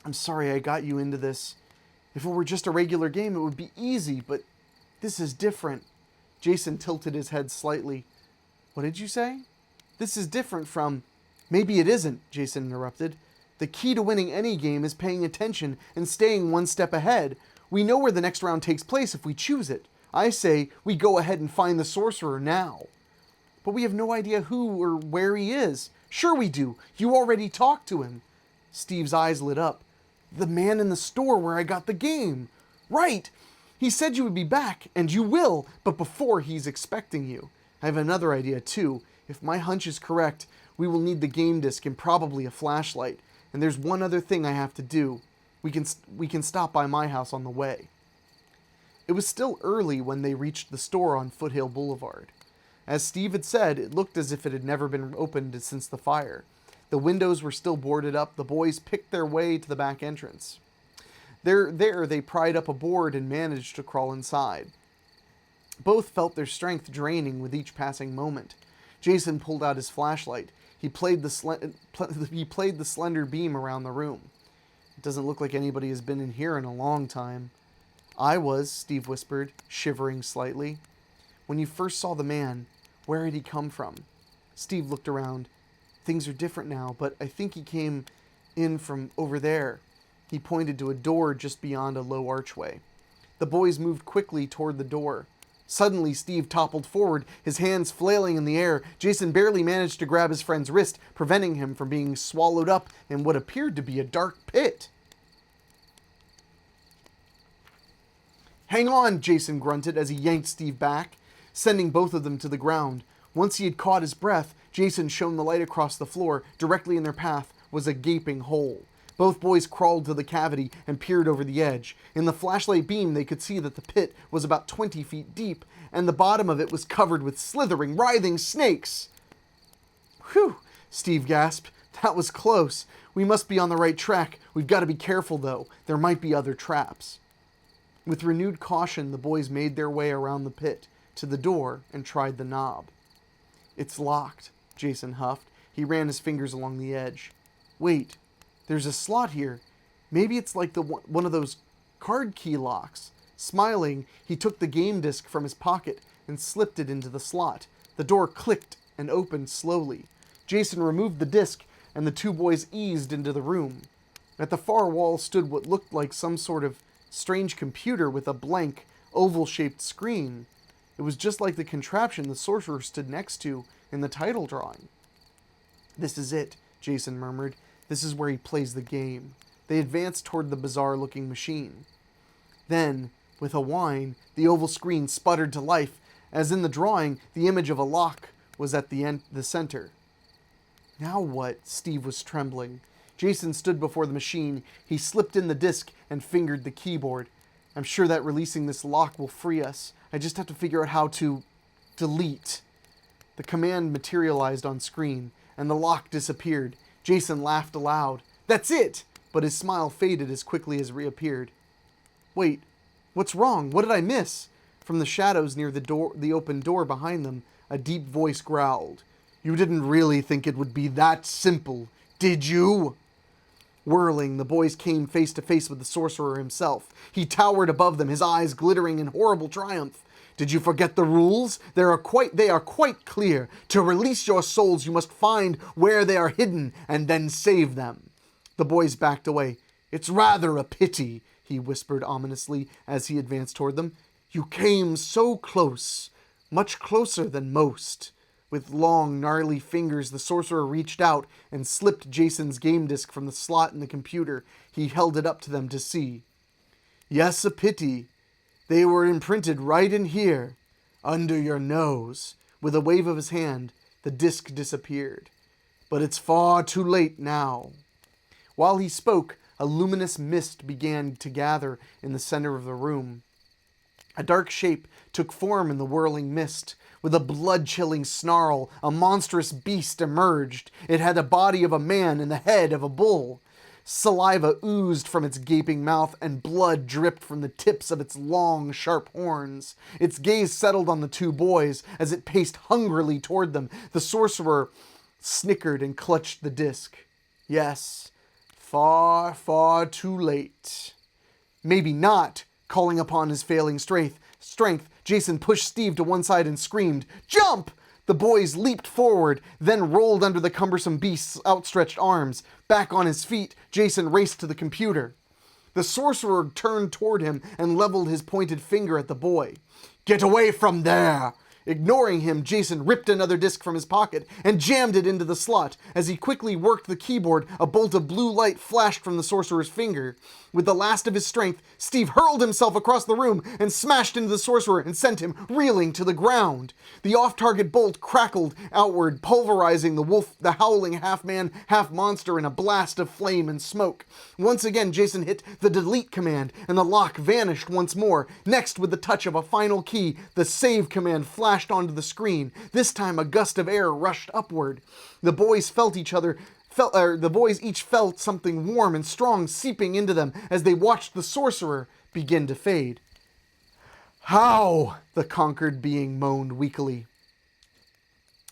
I'm sorry I got you into this. If it were just a regular game, it would be easy, but this is different. Jason tilted his head slightly. What did you say? This is different from... Maybe it isn't, Jason interrupted. The key to winning any game is paying attention and staying one step ahead. We know where the next round takes place if we choose it. I say we go ahead and find the sorcerer now. But we have no idea who or where he is. Sure we do. You already talked to him. Steve's eyes lit up. The man in the store where I got the game. Right. He said you would be back, and you will, but before he's expecting you. I have another idea, too. If my hunch is correct, we will need the game disc and probably a flashlight. And there's one other thing I have to do. We can stop by my house on the way. It was still early when they reached the store on Foothill Boulevard. As Steve had said, it looked as if it had never been opened since the fire. The windows were still boarded up. The boys picked their way to the back entrance. There they pried up a board and managed to crawl inside. Both felt their strength draining with each passing moment. Jason pulled out his flashlight. He played the slender beam around the room. It doesn't look like anybody has been in here in a long time. I was, Steve whispered, shivering slightly. When you first saw the man, where had he come from? Steve looked around. Things are different now, but I think he came in from over there. He pointed to a door just beyond a low archway. The boys moved quickly toward the door. Suddenly, Steve toppled forward, his hands flailing in the air. Jason barely managed to grab his friend's wrist, preventing him from being swallowed up in what appeared to be a dark pit. Hang on, Jason grunted as he yanked Steve back, sending both of them to the ground. Once he had caught his breath, Jason shone the light across the floor. Directly in their path was a gaping hole. Both boys crawled to the cavity and peered over the edge. In the flashlight beam, they could see that the pit was about 20 feet deep, and the bottom of it was covered with slithering, writhing snakes. Whew, Steve gasped. That was close. We must be on the right track. We've got to be careful, though. There might be other traps. With renewed caution, the boys made their way around the pit to the door and tried the knob. It's locked, Jason huffed. He ran his fingers along the edge. Wait, there's a slot here. Maybe it's like one of those card key locks. Smiling, he took the game disc from his pocket and slipped it into the slot. The door clicked and opened slowly. Jason removed the disc, and the two boys eased into the room. At the far wall stood what looked like some sort of strange computer with a blank, oval-shaped screen. It was just like the contraption the sorcerer stood next to in the title drawing. This is it, Jason murmured. This is where he plays the game. They advanced toward the bizarre-looking machine. Then, with a whine, the oval screen sputtered to life. As in the drawing, the image of a lock was at the center. Now what? Steve was trembling. Jason stood before the machine. He slipped in the disc and fingered the keyboard. I'm sure that releasing this lock will free us. I just have to figure out how to... delete. The command materialized on screen, and the lock disappeared. Jason laughed aloud. That's it! But his smile faded as quickly as it reappeared. Wait, what's wrong? What did I miss? From the shadows near the open door behind them, a deep voice growled. You didn't really think it would be that simple, did you? Whirling, the boys came face to face with the sorcerer himself. He towered above them, his eyes glittering in horrible triumph. Did you forget the rules? They are quite clear. To release your souls, you must find where they are hidden and then save them. The boys backed away. It's rather a pity, he whispered ominously as he advanced toward them. You came so close, much closer than most. With long, gnarly fingers, the sorcerer reached out and slipped Jason's game disc from the slot in the computer. He held it up to them to see. Yes, a pity. They were imprinted right in here, under your nose. With a wave of his hand, the disc disappeared. But it's far too late now. While he spoke, a luminous mist began to gather in the center of the room. A dark shape took form in the whirling mist. With a blood-chilling snarl, a monstrous beast emerged. It had the body of a man and the head of a bull. Saliva oozed from its gaping mouth, and blood dripped from the tips of its long, sharp horns. Its gaze settled on the two boys as it paced hungrily toward them. The sorcerer snickered and clutched the disc. Yes, far, far too late. Maybe not. Calling upon his failing strength, Jason pushed Steve to one side and screamed, "Jump!" The boys leaped forward, then rolled under the cumbersome beast's outstretched arms. Back on his feet, Jason raced to the computer. The sorcerer turned toward him and leveled his pointed finger at the boy. "Get away from there!" Ignoring him, Jason ripped another disc from his pocket and jammed it into the slot. As he quickly worked the keyboard, a bolt of blue light flashed from the sorcerer's finger. With the last of his strength, Steve hurled himself across the room and smashed into the sorcerer and sent him reeling to the ground. The off-target bolt crackled outward, pulverizing the howling half-man, half-monster in a blast of flame and smoke. Once again, Jason hit the delete command, and the lock vanished once more. Next, with the touch of a final key, the save command flashed onto the screen. This time, a gust of air rushed upward. The boys each felt something warm and strong seeping into them as they watched the sorcerer begin to fade. "How?" the conquered being moaned weakly.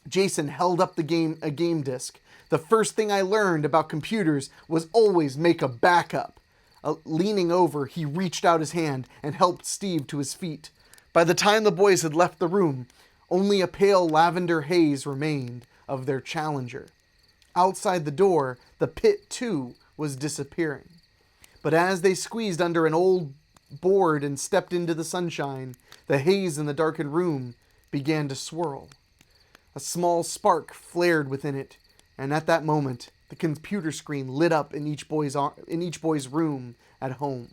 Jason held up a game disc. "The first thing I learned about computers was always make a backup." Leaning over, he reached out his hand and helped Steve to his feet. By the time the boys had left the room, only a pale lavender haze remained of their challenger. Outside the door, the pit, too, was disappearing. But as they squeezed under an old board and stepped into the sunshine, the haze in the darkened room began to swirl. A small spark flared within it, and at that moment, the computer screen lit up in each boy's room at home.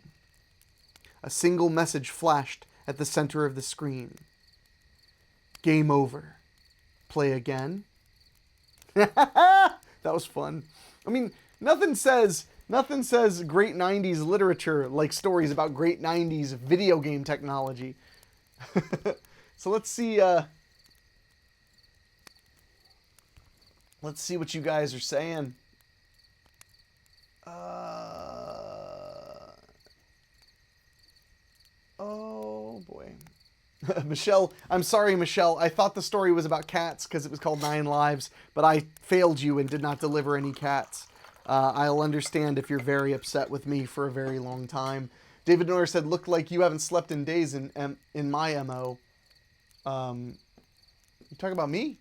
A single message flashed at the center of the screen. "Game over. Play again." That was fun. I mean, nothing says great 90s literature like stories about great 90s video game technology. So let's see what you guys are saying. Oh boy. Michelle, I'm sorry, Michelle. I thought the story was about cats because it was called 9 Lives, but I failed you and did not deliver any cats. I'll understand if you're very upset with me for a very long time. David Norris said, "Looked like you haven't slept in days in my MO." You talking about me?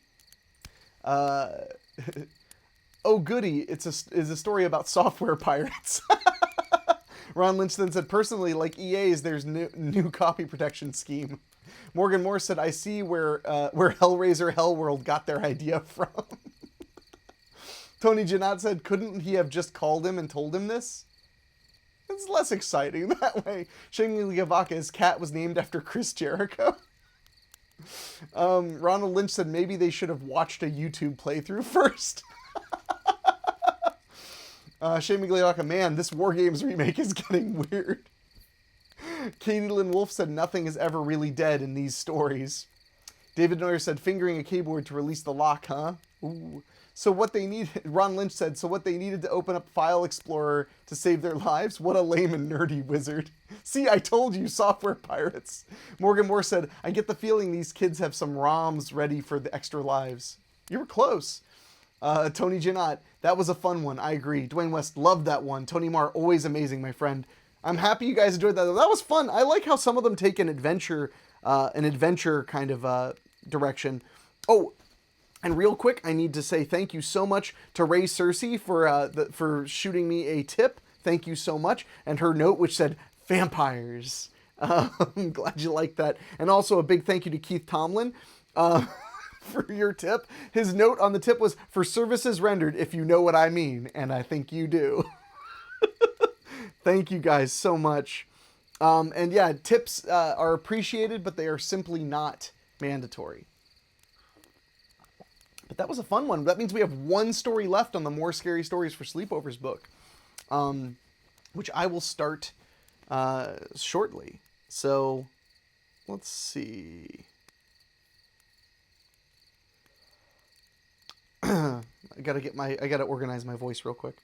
Oh goody, it's a story about software pirates. Ron Lynch then said, "Personally, like EA's, there's new copy protection scheme." Morgan Moore said, "I see where Hellraiser Hellworld got their idea from." Tony Janot said, "Couldn't he have just called him and told him this?" It's less exciting that way. Shaming Gavaka's cat was named after Chris Jericho. Ronald Lynch said maybe they should have watched a YouTube playthrough first. Shane McGleoka, man, this War Games remake is getting weird. Katie Lynn Wolf said nothing is ever really dead in these stories. David Neuer said fingering a keyboard to release the lock, huh? Ooh. So what they needed, Ron Lynch said, so what they needed to open up File Explorer to save their lives? What a lame and nerdy wizard. See, I told you, software pirates. Morgan Moore said, I get the feeling these kids have some ROMs ready for the extra lives. You were close. Tony Janot, that was a fun one. I agree. Dwayne West, loved that one. Tony Marr, always amazing, my friend. I'm happy you guys enjoyed that. That was fun. I like how some of them take an adventure kind of direction. Oh, and real quick, I need to say thank you so much to Ray Cersei for shooting me a tip. Thank you so much. And her note, which said, vampires. I'm glad you liked that. And also a big thank you to Keith Tomlin for your tip. His note on the tip was, for services rendered, if you know what I mean. And I think you do. Thank you guys so much. And yeah, tips are appreciated, but they are simply not mandatory. But that was a fun one. That means we have one story left on the More Scary Stories for Sleepovers book, which I will start shortly. So let's see. I gotta organize my voice real quick.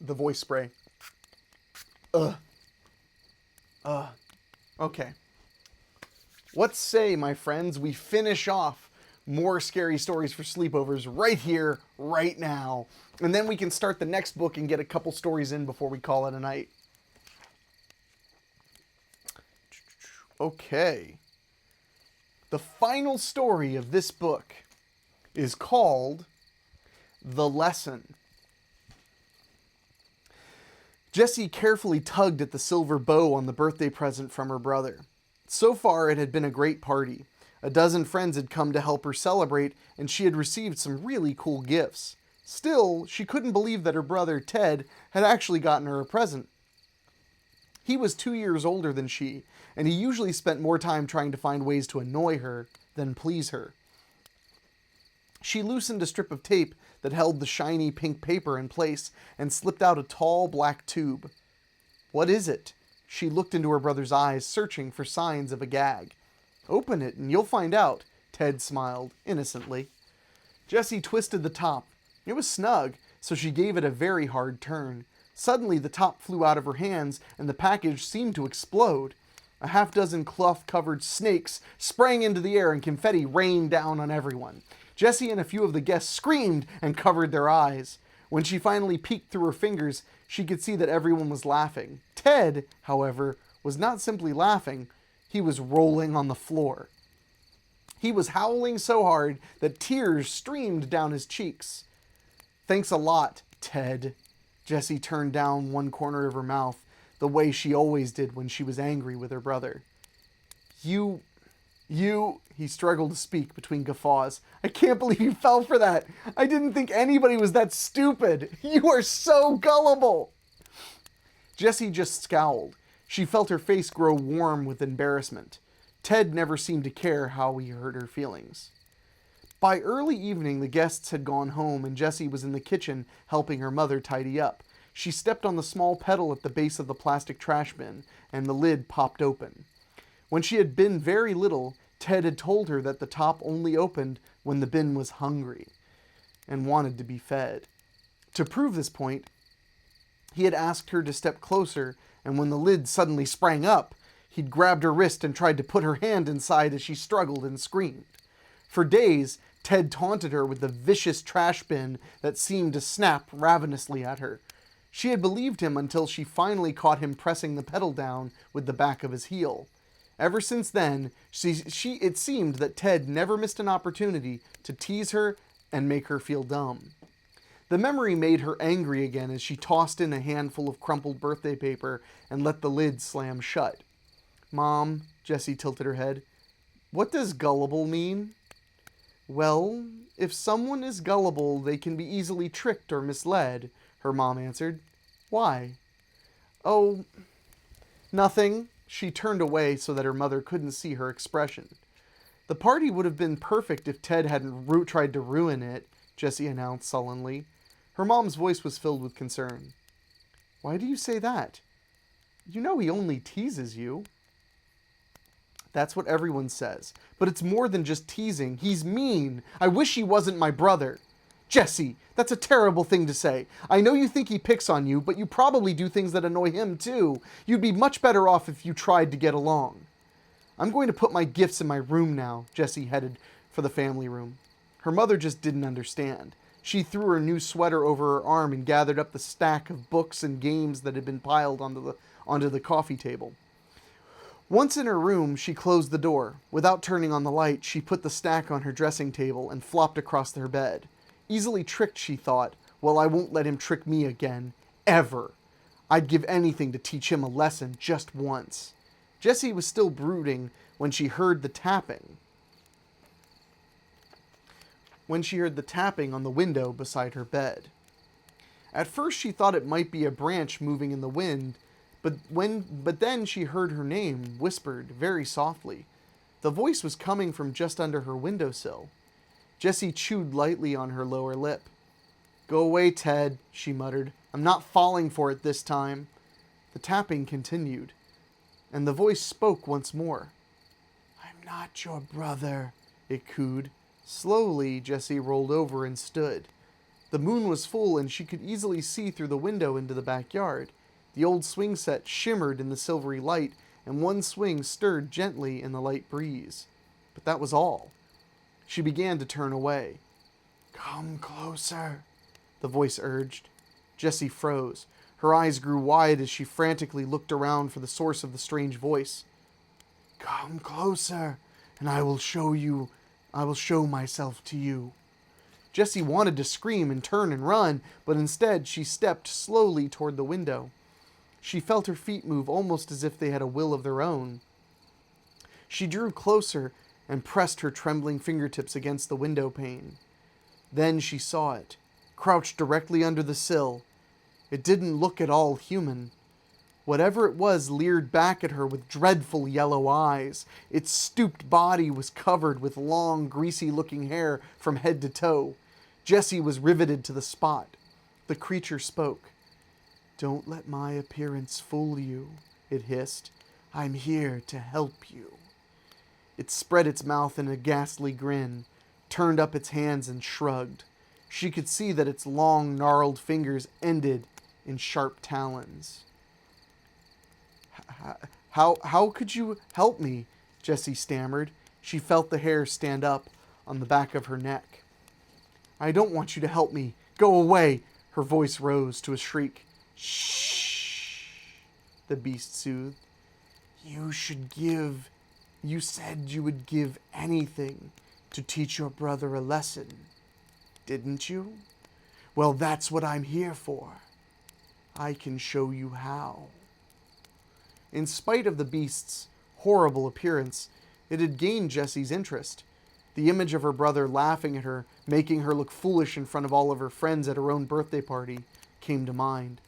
the voice spray. Ugh. Okay. What say, my friends, we finish off more scary stories for sleepovers right here, right now. And then we can start the next book and get a couple stories in before we call it a night. Okay. The final story of this book is called The Lesson. Jessie carefully tugged at the silver bow on the birthday present from her brother. So far, it had been a great party. A dozen friends had come to help her celebrate, and she had received some really cool gifts. Still, she couldn't believe that her brother, Ted, had actually gotten her a present. He was 2 years older than she, and he usually spent more time trying to find ways to annoy her than please her. She loosened a strip of tape that held the shiny pink paper in place and slipped out a tall black tube. "What is it?" She looked into her brother's eyes, searching for signs of a gag. "Open it and you'll find out," Ted smiled innocently. Jessie twisted the top. It was snug, so she gave it a very hard turn. Suddenly, the top flew out of her hands and the package seemed to explode. A half-dozen cloth-covered snakes sprang into the air and confetti rained down on everyone. Jessie and a few of the guests screamed and covered their eyes. When she finally peeked through her fingers, she could see that everyone was laughing. Ted, however, was not simply laughing. He was rolling on the floor. He was howling so hard that tears streamed down his cheeks. "Thanks a lot, Ted." Jessie turned down one corner of her mouth, the way she always did when she was angry with her brother. You, he struggled to speak between guffaws. "I can't believe you fell for that. I didn't think anybody was that stupid. You are so gullible." Jessie just scowled. She felt her face grow warm with embarrassment. Ted never seemed to care how he hurt her feelings. By early evening, the guests had gone home and Jessie was in the kitchen helping her mother tidy up. She stepped on the small pedal at the base of the plastic trash bin, and the lid popped open. When she had been very little, Ted had told her that the top only opened when the bin was hungry and wanted to be fed. To prove this point, he had asked her to step closer, and when the lid suddenly sprang up, he'd grabbed her wrist and tried to put her hand inside as she struggled and screamed. For days, Ted taunted her with the vicious trash bin that seemed to snap ravenously at her. She had believed him until she finally caught him pressing the pedal down with the back of his heel. Ever since then, it seemed that Ted never missed an opportunity to tease her and make her feel dumb. The memory made her angry again as she tossed in a handful of crumpled birthday paper and let the lid slam shut. "Mom," Jessie tilted her head, "what does gullible mean?" "Well, if someone is gullible, they can be easily tricked or misled," her mom answered. "Why?" "Oh, nothing." She turned away so that her mother couldn't see her expression. "The party would have been perfect if Ted hadn't tried to ruin it," Jessie announced sullenly. Her mom's voice was filled with concern. "Why do you say that? You know he only teases you." "That's what everyone says. But it's more than just teasing. He's mean. I wish he wasn't my brother." "Jessie, that's a terrible thing to say. I know you think he picks on you, but you probably do things that annoy him too. You'd be much better off if you tried to get along." "I'm going to put my gifts in my room now." Jessie headed for the family room. Her mother just didn't understand. She threw her new sweater over her arm and gathered up the stack of books and games that had been piled onto the coffee table. Once in her room, she closed the door. Without turning on the light, she put the stack on her dressing table and flopped across her bed. Easily tricked, she thought. Well, I won't let him trick me again. Ever. I'd give anything to teach him a lesson just once. Jessie was still brooding when she heard the tapping. On the window beside her bed. At first she thought it might be a branch moving in the wind, but then she heard her name whispered very softly. The voice was coming from just under her windowsill. Jessie chewed lightly on her lower lip. "Go away, Ted," she muttered. "I'm not falling for it this time." The tapping continued, and the voice spoke once more. "I'm not your brother," it cooed. Slowly, Jessie rolled over and stood. The moon was full, and she could easily see through the window into the backyard. The old swing set shimmered in the silvery light, and one swing stirred gently in the light breeze. But that was all. She began to turn away. "Come closer," the voice urged. Jessie froze. Her eyes grew wide as she frantically looked around for the source of the strange voice. "Come closer, and I will show myself to you." Jessie wanted to scream and turn and run, but instead she stepped slowly toward the window. She felt her feet move almost as if they had a will of their own. She drew closer and pressed her trembling fingertips against the window pane. Then she saw it, crouched directly under the sill. It didn't look at all human. Whatever it was leered back at her with dreadful yellow eyes. Its stooped body was covered with long, greasy-looking hair from head to toe. Jessie was riveted to the spot. The creature spoke. "Don't let my appearance fool you," it hissed. "I'm here to help you." It spread its mouth in a ghastly grin, turned up its hands and shrugged. She could see that its long, gnarled fingers ended in sharp talons. How could you help me?" Jessie stammered. She felt the hair stand up on the back of her neck. "I don't want you to help me. Go away." Her voice rose to a shriek. "Shh," the beast soothed. You said you would give anything to teach your brother a lesson, didn't you? Well, that's what I'm here for. I can show you how." In spite of the beast's horrible appearance, it had gained Jessie's interest. The image of her brother laughing at her, making her look foolish in front of all of her friends at her own birthday party, came to mind.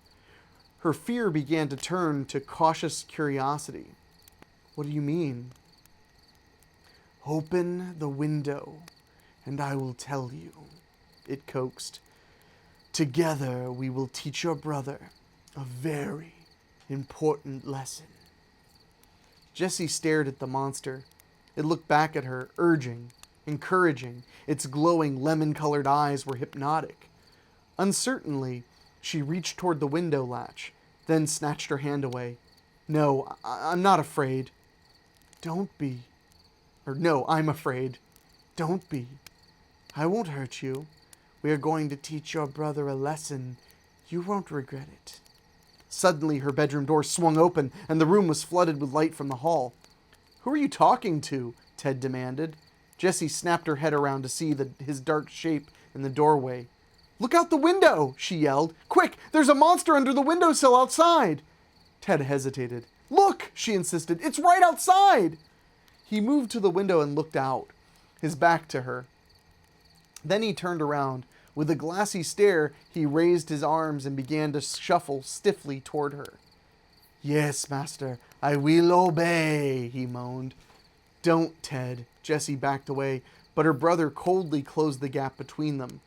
Her fear began to turn to cautious curiosity. "What do you mean?" "Open the window, and I will tell you," it coaxed. "Together we will teach your brother a very important lesson." Jessie stared at the monster. It looked back at her, urging, encouraging. Its glowing lemon-colored eyes were hypnotic. Uncertainly, she reached toward the window latch, then snatched her hand away. "No, I'm not afraid." "Don't be." Or, "No, I'm afraid." "Don't be. I won't hurt you. We are going to teach your brother a lesson. You won't regret it." Suddenly, her bedroom door swung open, and the room was flooded with light from the hall. "Who are you talking to?" Ted demanded. Jessie snapped her head around to see his dark shape in the doorway. "Look out the window!" she yelled. "Quick! There's a monster under the windowsill outside!" Ted hesitated. "Look!" she insisted. "It's right outside!" He moved to the window and looked out, his back to her. Then he turned around. With a glassy stare, he raised his arms and began to shuffle stiffly toward her. "Yes, master, I will obey," he moaned. "Don't, Ted." Jessie backed away, but her brother coldly closed the gap between them.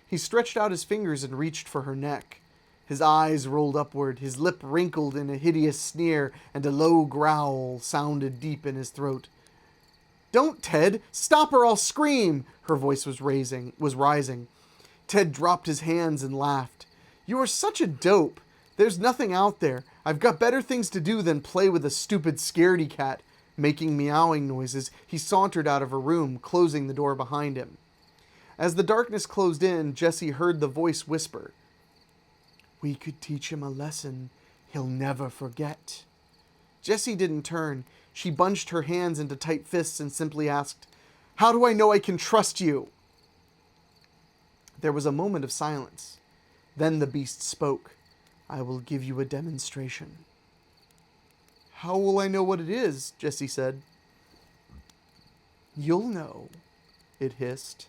He stretched out his fingers and reached for her neck. His eyes rolled upward, his lip wrinkled in a hideous sneer, and a low growl sounded deep in his throat. "Don't, Ted! Stop or I'll scream!" Her voice was rising. Ted dropped his hands and laughed. "You are such a dope. There's nothing out there. I've got better things to do than play with a stupid scaredy cat." Making meowing noises, he sauntered out of her room, closing the door behind him. As the darkness closed in, Jessie heard the voice whisper, "We could teach him a lesson he'll never forget." Jessie didn't turn. She bunched her hands into tight fists and simply asked, "How do I know I can trust you?" There was a moment of silence. Then the beast spoke. "I will give you a demonstration." "How will I know what it is?" Jessie said. "You'll know," it hissed.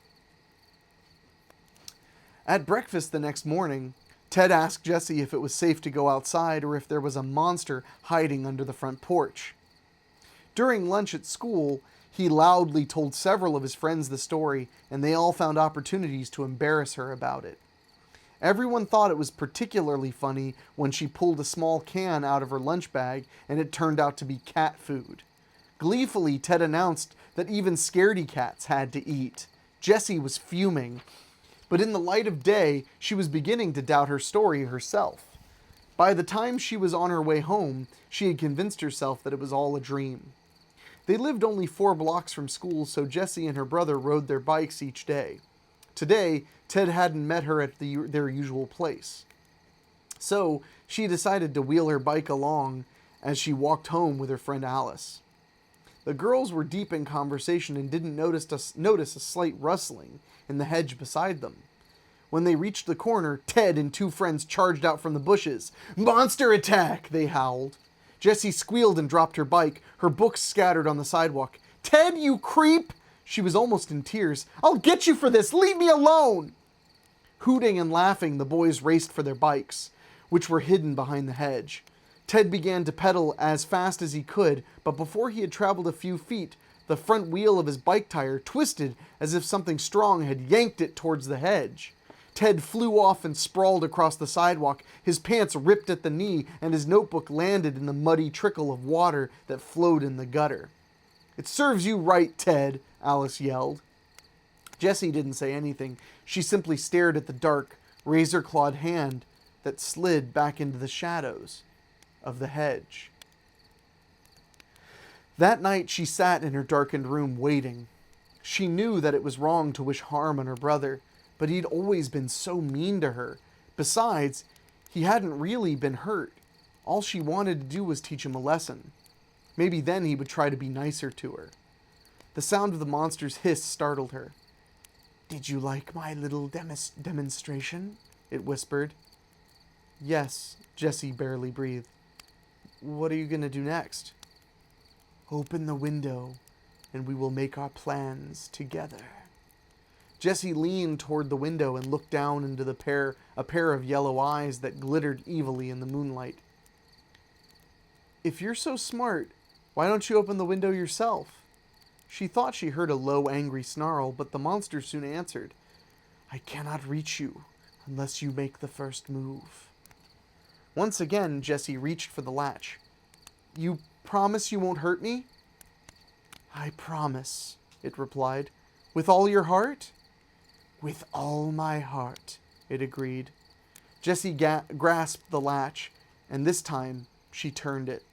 At breakfast the next morning, Ted asked Jessie if it was safe to go outside or if there was a monster hiding under the front porch. During lunch at school, he loudly told several of his friends the story, and they all found opportunities to embarrass her about it. Everyone thought it was particularly funny when she pulled a small can out of her lunch bag and it turned out to be cat food. Gleefully, Ted announced that even scaredy cats had to eat. Jessie was fuming. But in the light of day, she was beginning to doubt her story herself. By the time she was on her way home, she had convinced herself that it was all a dream. They lived only 4 blocks from school, so Jessie and her brother rode their bikes each day. Today, Ted hadn't met her at their usual place. So, she decided to wheel her bike along as she walked home with her friend Alice. The girls were deep in conversation and didn't notice a slight rustling in the hedge beside them. When they reached the corner, Ted and 2 friends charged out from the bushes. "Monster attack!" they howled. Jessie squealed and dropped her bike, her books scattered on the sidewalk. "Ted, you creep!" She was almost in tears. "I'll get you for this! Leave me alone!" Hooting and laughing, the boys raced for their bikes, which were hidden behind the hedge. Ted began to pedal as fast as he could, but before he had traveled a few feet, the front wheel of his bike tire twisted as if something strong had yanked it towards the hedge. Ted flew off and sprawled across the sidewalk. His pants ripped at the knee, and his notebook landed in the muddy trickle of water that flowed in the gutter. "It serves you right, Ted," Alice yelled. Jessie didn't say anything. She simply stared at the dark, razor-clawed hand that slid back into the shadows of the hedge. That night she sat in her darkened room waiting. She knew that it was wrong to wish harm on her brother, but he'd always been so mean to her. Besides, he hadn't really been hurt. All she wanted to do was teach him a lesson. Maybe then he would try to be nicer to her. The sound of the monster's hiss startled her. "Did you like my little demonstration?" it whispered. "Yes," Jessie barely breathed. "What are you going to do next?" "Open the window, and we will make our plans together." Jessie leaned toward the window and looked down into a pair of yellow eyes that glittered evilly in the moonlight. "If you're so smart, why don't you open the window yourself?" She thought she heard a low, angry snarl, but the monster soon answered. "I cannot reach you unless you make the first move." Once again, Jessie reached for the latch. "You promise you won't hurt me?" "I promise," it replied. "With all your heart?" "With all my heart," it agreed. Jessie grasped the latch, and this time she turned it.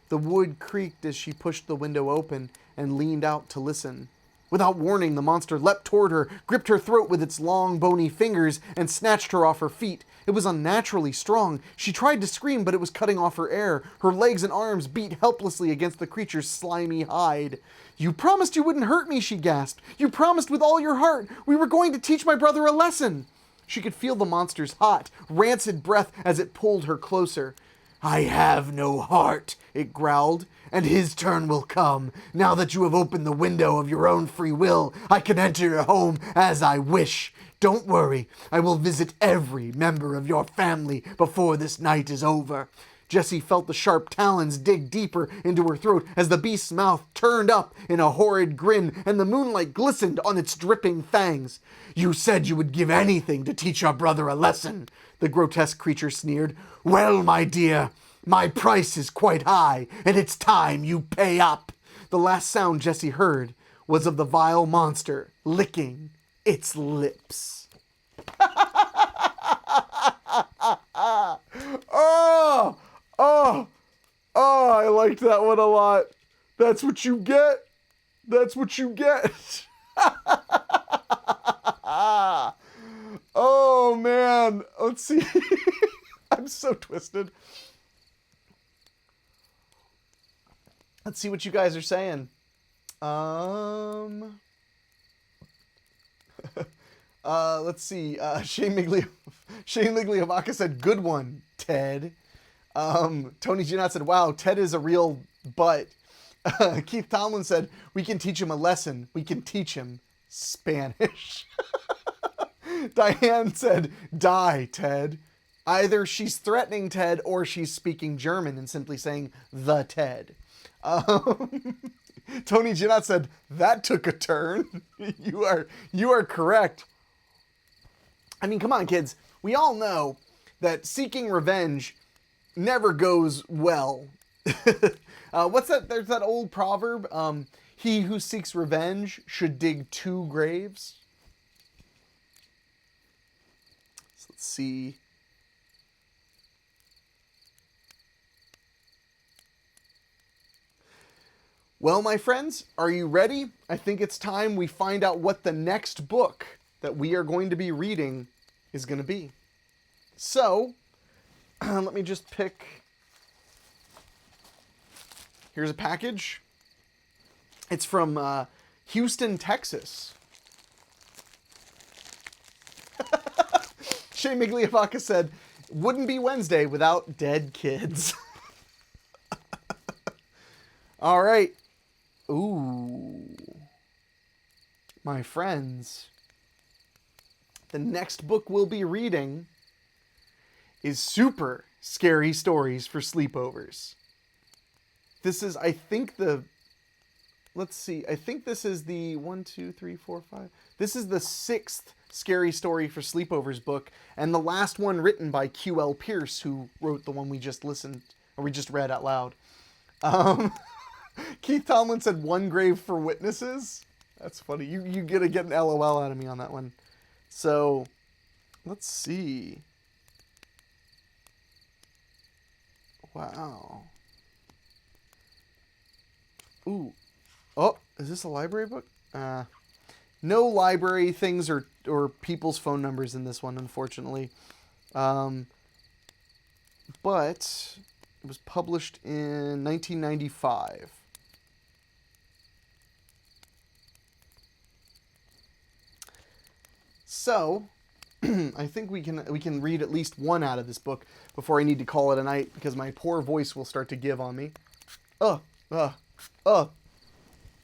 The wood creaked as she pushed the window open and leaned out to listen. Without warning, the monster leapt toward her, gripped her throat with its long, bony fingers, and snatched her off her feet. It was unnaturally strong. She tried to scream, but it was cutting off her air. Her legs and arms beat helplessly against the creature's slimy hide. "You promised you wouldn't hurt me," she gasped. "You promised with all your heart. We were going to teach my brother a lesson." She could feel the monster's hot, rancid breath as it pulled her closer. "I have no heart," it growled, "and his turn will come. Now that you have opened the window of your own free will, I can enter your home as I wish. Don't worry, I will visit every member of your family before this night is over." Jessie felt the sharp talons dig deeper into her throat as the beast's mouth turned up in a horrid grin and the moonlight glistened on its dripping fangs. "You said you would give anything to teach our brother a lesson," the grotesque creature sneered. "Well, my dear, my price is quite high, and it's time you pay up." The last sound Jessie heard was of the vile monster licking its lips. Oh! Oh! Oh, I liked that one a lot. That's what you get. That's what you get. Oh, man. Let's see. I'm so twisted. Let's see what you guys are saying. Let's see. Shane Migliavacca said, "Good one, Ted." Tony Giannat said, "Wow, Ted is a real butt." Keith Tomlin said, "We can teach him a lesson. We can teach him Spanish." Diane said, "Die, Ted." Either she's threatening Ted or she's speaking German and simply saying the Ted. Tony Giannat said, "That took a turn." You are correct. I mean, come on, kids. We all know that seeking revenge never goes well. What's that? There's that old proverb. He who seeks revenge should dig 2 graves. Let's see. Well, my friends, are you ready? I think it's time we find out what the next book that we are going to be reading is going to be. So, let me just pick. Here's a package. It's from Houston, Texas. Shay Migliavaca said, wouldn't be Wednesday without dead kids. All right. Ooh. My friends, the next book we'll be reading is Super Scary Stories for Sleepovers. This is, I think, let's see, I think this is the 1, 2, 3, 4, 5. This is the 6th Scary Story for Sleepovers book, and the last one written by Q.L. Pierce, who wrote the one we just read out loud. Keith Tomlin said, one grave for witnesses. That's funny. You get an LOL out of me on that one. So, let's see. Wow. Ooh. Oh, is this a library book? No library things or people's phone numbers in this one, unfortunately. But it was published in 1995. So, I think we can read at least one out of this book before I need to call it a night, because my poor voice will start to give on me.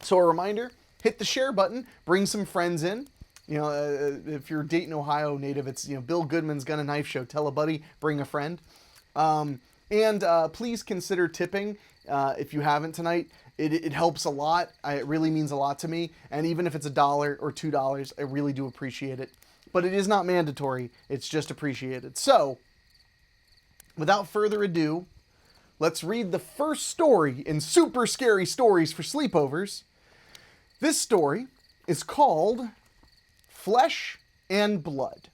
So a reminder, hit the share button, bring some friends in. You know, if you're a Dayton, Ohio native, it's, Bill Goodman's Gun and Knife Show. Tell a buddy, bring a friend. And please consider tipping if you haven't tonight. It helps a lot. It really means a lot to me. And even if it's $1 or $2, I really do appreciate it. But it is not mandatory. It's just appreciated. So, without further ado, let's read the first story in Super Scary Stories for Sleepovers. This story is called Flesh and Blood.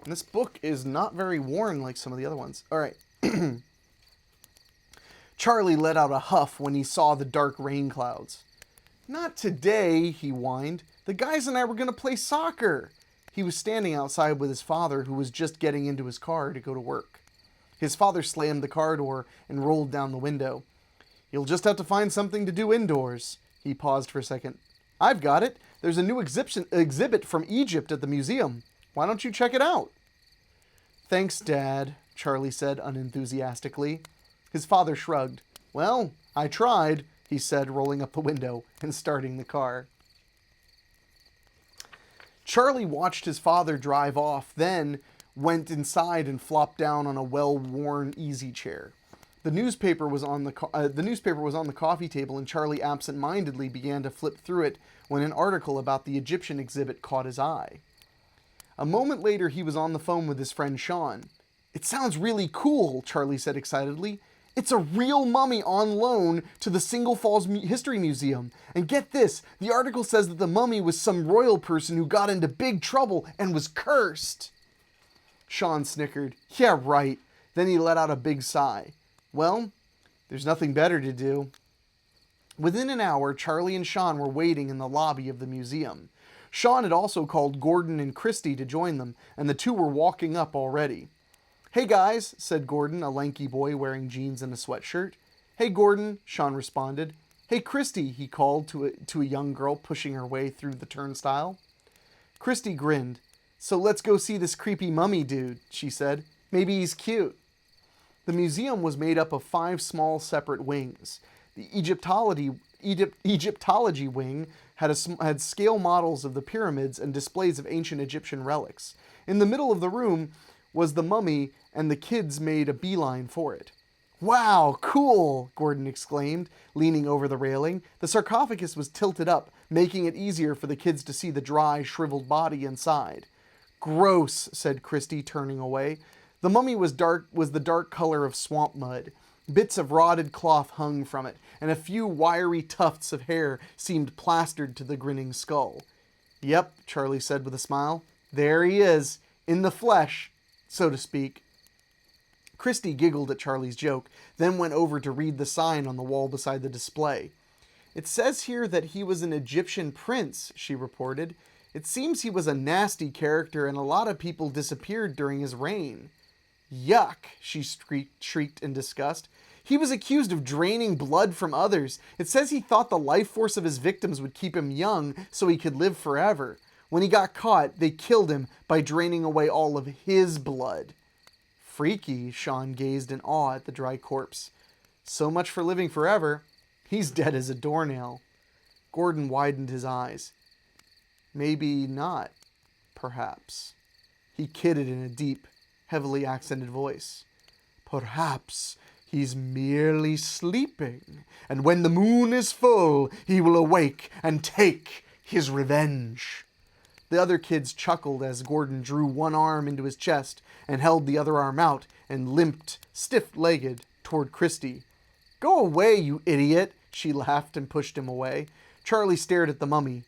And this book is not very worn like some of the other ones. All right. Charlie let out a huff when he saw the dark rain clouds. Not today, he whined. The guys and I were going to play soccer. He was standing outside with his father, who was just getting into his car to go to work. His father slammed the car door and rolled down the window. You'll just have to find something to do indoors. He paused for a second. I've got it. There's a new exhibit from Egypt at the museum. Why don't you check it out? Thanks, Dad, Charlie said unenthusiastically. His father shrugged. Well, I tried, he said, rolling up the window and starting the car. Charlie watched his father drive off, then went inside and flopped down on a well-worn easy chair. The newspaper was on the coffee table, and Charlie absent-mindedly began to flip through it when an article about the Egyptian exhibit caught his eye. A moment later, he was on the phone with his friend Sean. It sounds really cool, Charlie said excitedly. It's a real mummy on loan to the Single Falls History Museum. And get this, the article says that the mummy was some royal person who got into big trouble and was cursed. Sean snickered. Yeah, right. Then he let out a big sigh. Well, there's nothing better to do. Within an hour, Charlie and Sean were waiting in the lobby of the museum. Sean had also called Gordon and Christy to join them, and the two were walking up already. Hey guys, said Gordon, a lanky boy wearing jeans and a sweatshirt. Hey Gordon, Sean responded. Hey Christy, he called to a young girl pushing her way through the turnstile. Christy grinned. So let's go see this creepy mummy dude, she said. Maybe he's cute. The museum was made up of 5 small separate wings. The Egyptology wing had scale models of the pyramids and displays of ancient Egyptian relics. In the middle of the room was the mummy, and the kids made a beeline for it. Wow, cool, Gordon exclaimed, leaning over the railing. The sarcophagus was tilted up, making it easier for the kids to see the dry, shriveled body inside. Gross, said Christy, turning away. The mummy was the dark color of swamp mud. Bits of rotted cloth hung from it, and a few wiry tufts of hair seemed plastered to the grinning skull. Yep, Charlie said with a smile. There he is, in the flesh, so to speak. Christy giggled at Charlie's joke, then went over to read the sign on the wall beside the display. It says here that he was an Egyptian prince, she reported. It seems he was a nasty character and a lot of people disappeared during his reign. Yuck, she shrieked in disgust. He was accused of draining blood from others. It says he thought the life force of his victims would keep him young so he could live forever. When he got caught, they killed him by draining away all of his blood. Freaky, Sean gazed in awe at the dry corpse. So much for living forever. He's dead as a doornail. Gordon widened his eyes. Maybe not, perhaps. He kidded in a deep, heavily accented voice. Perhaps he's merely sleeping, and when the moon is full, he will awake and take his revenge. The other kids chuckled as Gordon drew one arm into his chest and held the other arm out and limped, stiff-legged, toward Christy. Go away, you idiot, she laughed and pushed him away. Charlie stared at the mummy.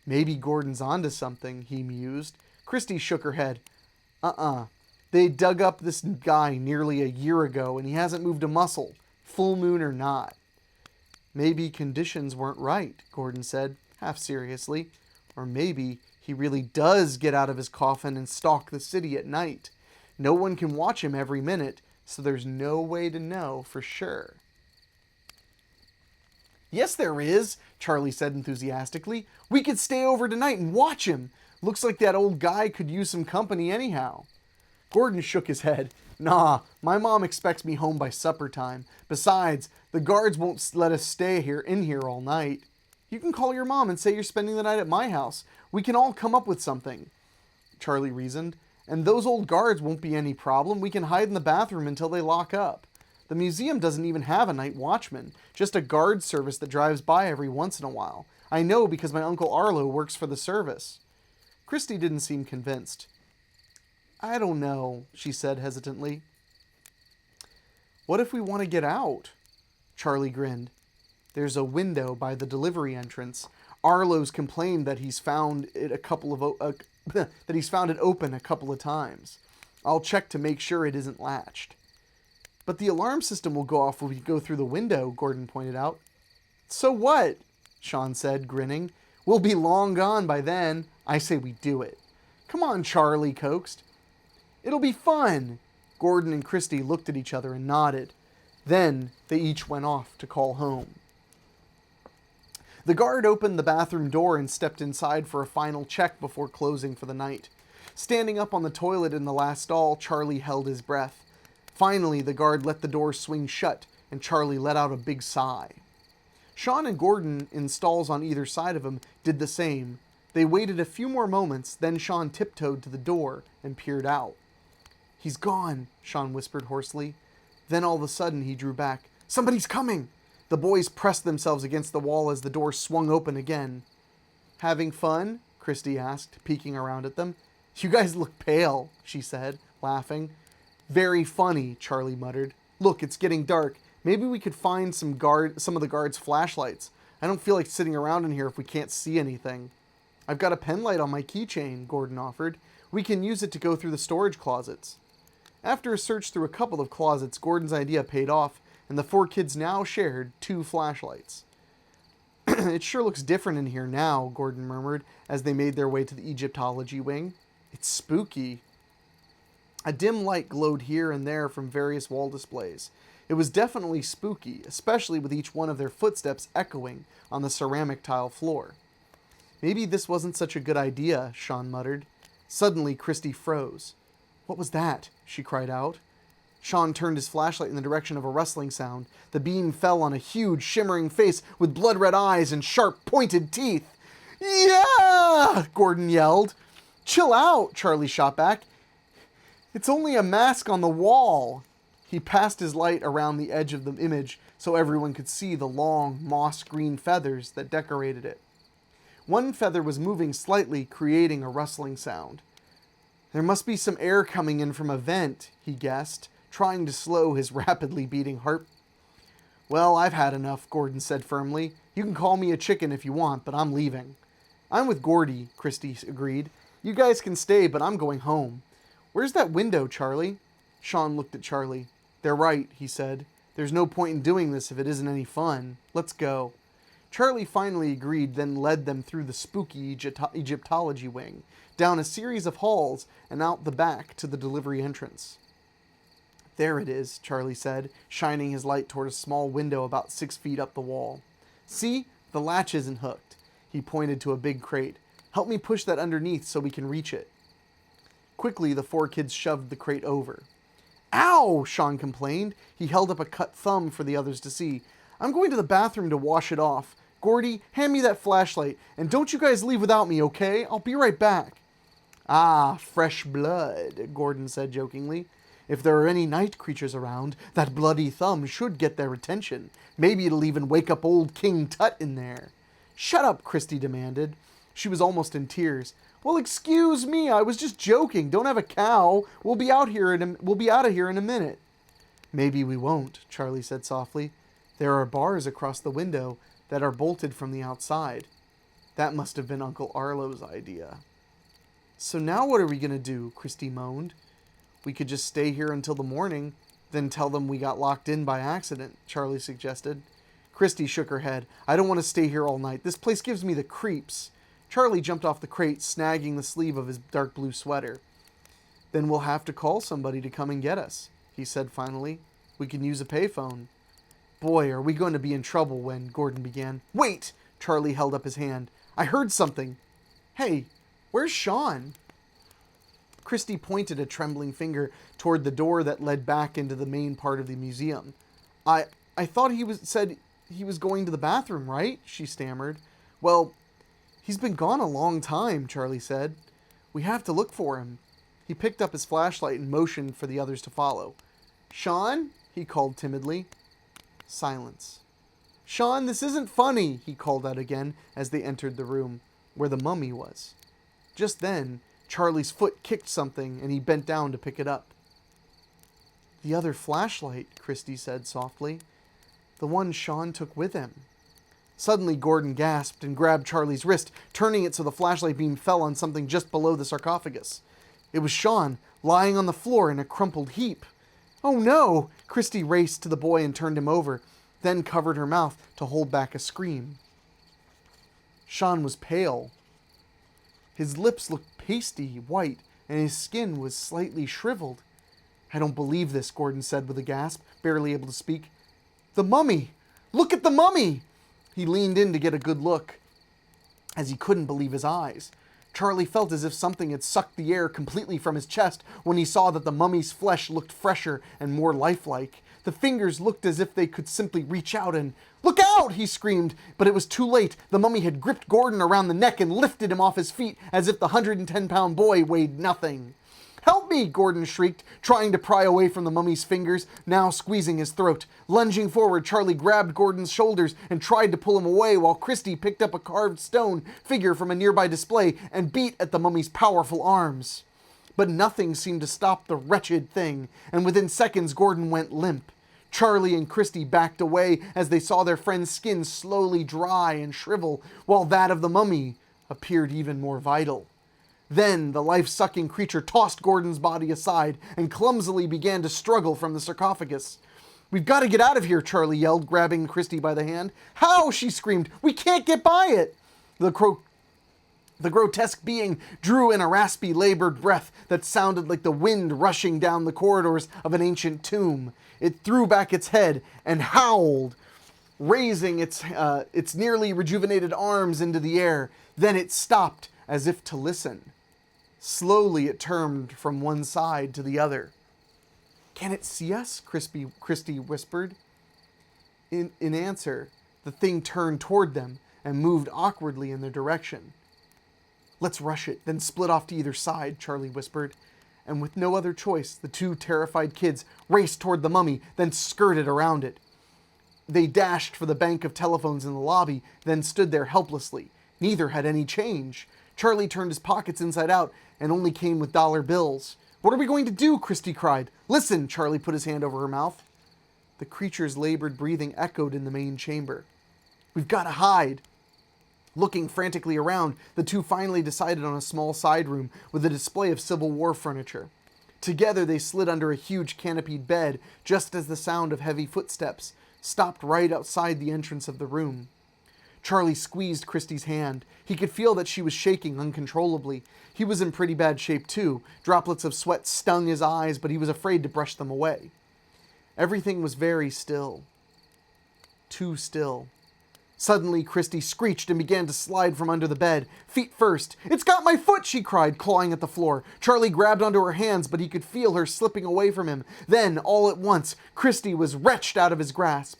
Maybe Gordon's onto something, he mused. Christy shook her head. They dug up this guy nearly a year ago and he hasn't moved a muscle, full moon or not. Maybe conditions weren't right, Gordon said, half seriously. Or maybe he really does get out of his coffin and stalk the city at night. No one can watch him every minute, so there's no way to know for sure. Yes, there is, Charlie said enthusiastically. We could stay over tonight and watch him. Looks like that old guy could use some company anyhow. Gordon shook his head. Nah, my mom expects me home by supper time. Besides, the guards won't let us stay in here all night. You can call your mom and say you're spending the night at my house. We can all come up with something, Charlie reasoned. And those old guards won't be any problem. We can hide in the bathroom until they lock up. The museum doesn't even have a night watchman, just a guard service that drives by every once in a while. I know because my Uncle Arlo works for the service. Christy didn't seem convinced. I don't know, she said hesitantly. What if we want to get out? Charlie grinned. There's a window by the delivery entrance. Arlo's complained that he's found it open a couple of times. I'll check to make sure it isn't latched. But the alarm system will go off when we go through the window, Gordon pointed out. So what? Sean said, grinning. We'll be long gone by then. I say we do it. Come on, Charlie coaxed. It'll be fun. Gordon and Christy looked at each other and nodded. Then they each went off to call home. The guard opened the bathroom door and stepped inside for a final check before closing for the night. Standing up on the toilet in the last stall, Charlie held his breath. Finally, the guard let the door swing shut, and Charlie let out a big sigh. Sean and Gordon, in stalls on either side of him, did the same. They waited a few more moments, then Sean tiptoed to the door and peered out. He's gone, Sean whispered hoarsely. Then all of a sudden he drew back. Somebody's coming! The boys pressed themselves against the wall as the door swung open again. Having fun? Christy asked, peeking around at them. You guys look pale, she said, laughing. Very funny, Charlie muttered. Look, it's getting dark. Maybe we could find some of the guards' flashlights. I don't feel like sitting around in here if we can't see anything. I've got a pen light on my keychain, Gordon offered. We can use it to go through the storage closets. After a search through a couple of closets, Gordon's idea paid off, and the four kids now shared 2 flashlights. It sure looks different in here now, Gordon murmured as they made their way to the Egyptology wing. It's spooky. A dim light glowed here and there from various wall displays. It was definitely spooky, especially with each one of their footsteps echoing on the ceramic tile floor. Maybe this wasn't such a good idea, Sean muttered. Suddenly, Christy froze. What was that? She cried out. Sean turned his flashlight in the direction of a rustling sound. The beam fell on a huge, shimmering face with blood-red eyes and sharp, pointed teeth. Yeah! Gordon yelled. Chill out, Charlie shot back. It's only a mask on the wall. He passed his light around the edge of the image so everyone could see the long, moss-green feathers that decorated it. One feather was moving slightly, creating a rustling sound. There must be some air coming in from a vent, he guessed, trying to slow his rapidly beating heart. Well, I've had enough, Gordon said firmly. You can call me a chicken if you want, but I'm leaving. I'm with Gordy, Christy agreed. You guys can stay, but I'm going home. Where's that window, Charlie? Sean looked at Charlie. They're right, he said. There's no point in doing this if it isn't any fun. Let's go. Charlie finally agreed, then led them through the spooky Egyptology wing, down a series of halls, and out the back to the delivery entrance. There it is, Charlie said, shining his light toward a small window about 6 feet up the wall. See? The latch isn't hooked. He pointed to a big crate. Help me push that underneath so we can reach it. Quickly, the 4 kids shoved the crate over. Ow! Sean complained. He held up a cut thumb for the others to see. I'm going to the bathroom to wash it off. Gordy, hand me that flashlight, and don't you guys leave without me, okay? I'll be right back. Ah, fresh blood, Gordon said jokingly. If there are any night creatures around, that bloody thumb should get their attention. Maybe it'll even wake up old King Tut in there. Shut up, Christy demanded. She was almost in tears. Well, excuse me, I was just joking. Don't have a cow. We'll be out of here in a minute. Maybe we won't, Charlie said softly. There are bars across the window that are bolted from the outside. That must have been Uncle Arlo's idea. So now what are we going to do? Christy moaned. We could just stay here until the morning, then tell them we got locked in by accident, Charlie suggested. Christy shook her head. I don't want to stay here all night. This place gives me the creeps. Charlie jumped off the crate, snagging the sleeve of his dark blue sweater. Then we'll have to call somebody to come and get us, he said finally. We can use a payphone. Boy, are we going to be in trouble when Gordon began. Wait! Charlie held up his hand. I heard something. Hey, where's Sean? Christy pointed a trembling finger toward the door that led back into the main part of the museum. I thought said he was going to the bathroom, right? She stammered. Well, he's been gone a long time, Charlie said. We have to look for him. He picked up his flashlight and motioned for the others to follow. Sean? He called timidly. Silence. Sean, this isn't funny, he called out again as they entered the room where the mummy was. Just then, Charlie's foot kicked something and he bent down to pick it up. The other flashlight, Christy said softly. The one Sean took with him. Suddenly, Gordon gasped and grabbed Charlie's wrist, turning it so the flashlight beam fell on something just below the sarcophagus. It was Sean, lying on the floor in a crumpled heap. Oh no! Christy raced to the boy and turned him over, then covered her mouth to hold back a scream. Sean was pale. His lips looked pasty white, and his skin was slightly shriveled. I don't believe this, Gordon said with a gasp, barely able to speak. The mummy! Look at the mummy! He leaned in to get a good look, as he couldn't believe his eyes. Charlie felt as if something had sucked the air completely from his chest when he saw that the mummy's flesh looked fresher and more lifelike. The fingers looked as if they could simply reach out and... Look out! He screamed, but it was too late. The mummy had gripped Gordon around the neck and lifted him off his feet as if the 110-pound boy weighed nothing. Help me! Gordon shrieked, trying to pry away from the mummy's fingers, now squeezing his throat. Lunging forward, Charlie grabbed Gordon's shoulders and tried to pull him away while Christy picked up a carved stone figure from a nearby display and beat at the mummy's powerful arms. But nothing seemed to stop the wretched thing, and within seconds Gordon went limp. Charlie and Christy backed away as they saw their friend's skin slowly dry and shrivel, while that of the mummy appeared even more vital. Then the life-sucking creature tossed Gordon's body aside and clumsily began to struggle from the sarcophagus. We've got to get out of here, Charlie yelled, grabbing Christy by the hand. How? She screamed. We can't get by it. The grotesque being drew in a raspy, labored breath that sounded like the wind rushing down the corridors of an ancient tomb. It threw back its head and howled, raising its nearly rejuvenated arms into the air. Then it stopped, as if to listen. Slowly it turned from one side to the other. Can it see us? Christy whispered. In answer, the thing turned toward them and moved awkwardly in their direction. Let's rush it, then split off to either side, Charlie whispered. And with no other choice, the two terrified kids raced toward the mummy, then skirted around it. They dashed for the bank of telephones in the lobby, then stood there helplessly. Neither had any change. Charlie turned his pockets inside out and only came with dollar bills. What are we going to do? Christy cried. Listen, Charlie put his hand over her mouth. The creature's labored breathing echoed in the main chamber. We've got to hide. Looking frantically around, the two finally decided on a small side room with a display of Civil War furniture. Together they slid under a huge canopied bed just as the sound of heavy footsteps stopped right outside the entrance of the room. Charlie squeezed Christy's hand. He could feel that she was shaking uncontrollably. He was in pretty bad shape too. Droplets of sweat stung his eyes, but he was afraid to brush them away. Everything was very still. Too still. Suddenly, Christy screeched and began to slide from under the bed, feet first. "It's got my foot!" she cried, clawing at the floor. Charlie grabbed onto her hands, but he could feel her slipping away from him. Then, all at once, Christy was wrenched out of his grasp.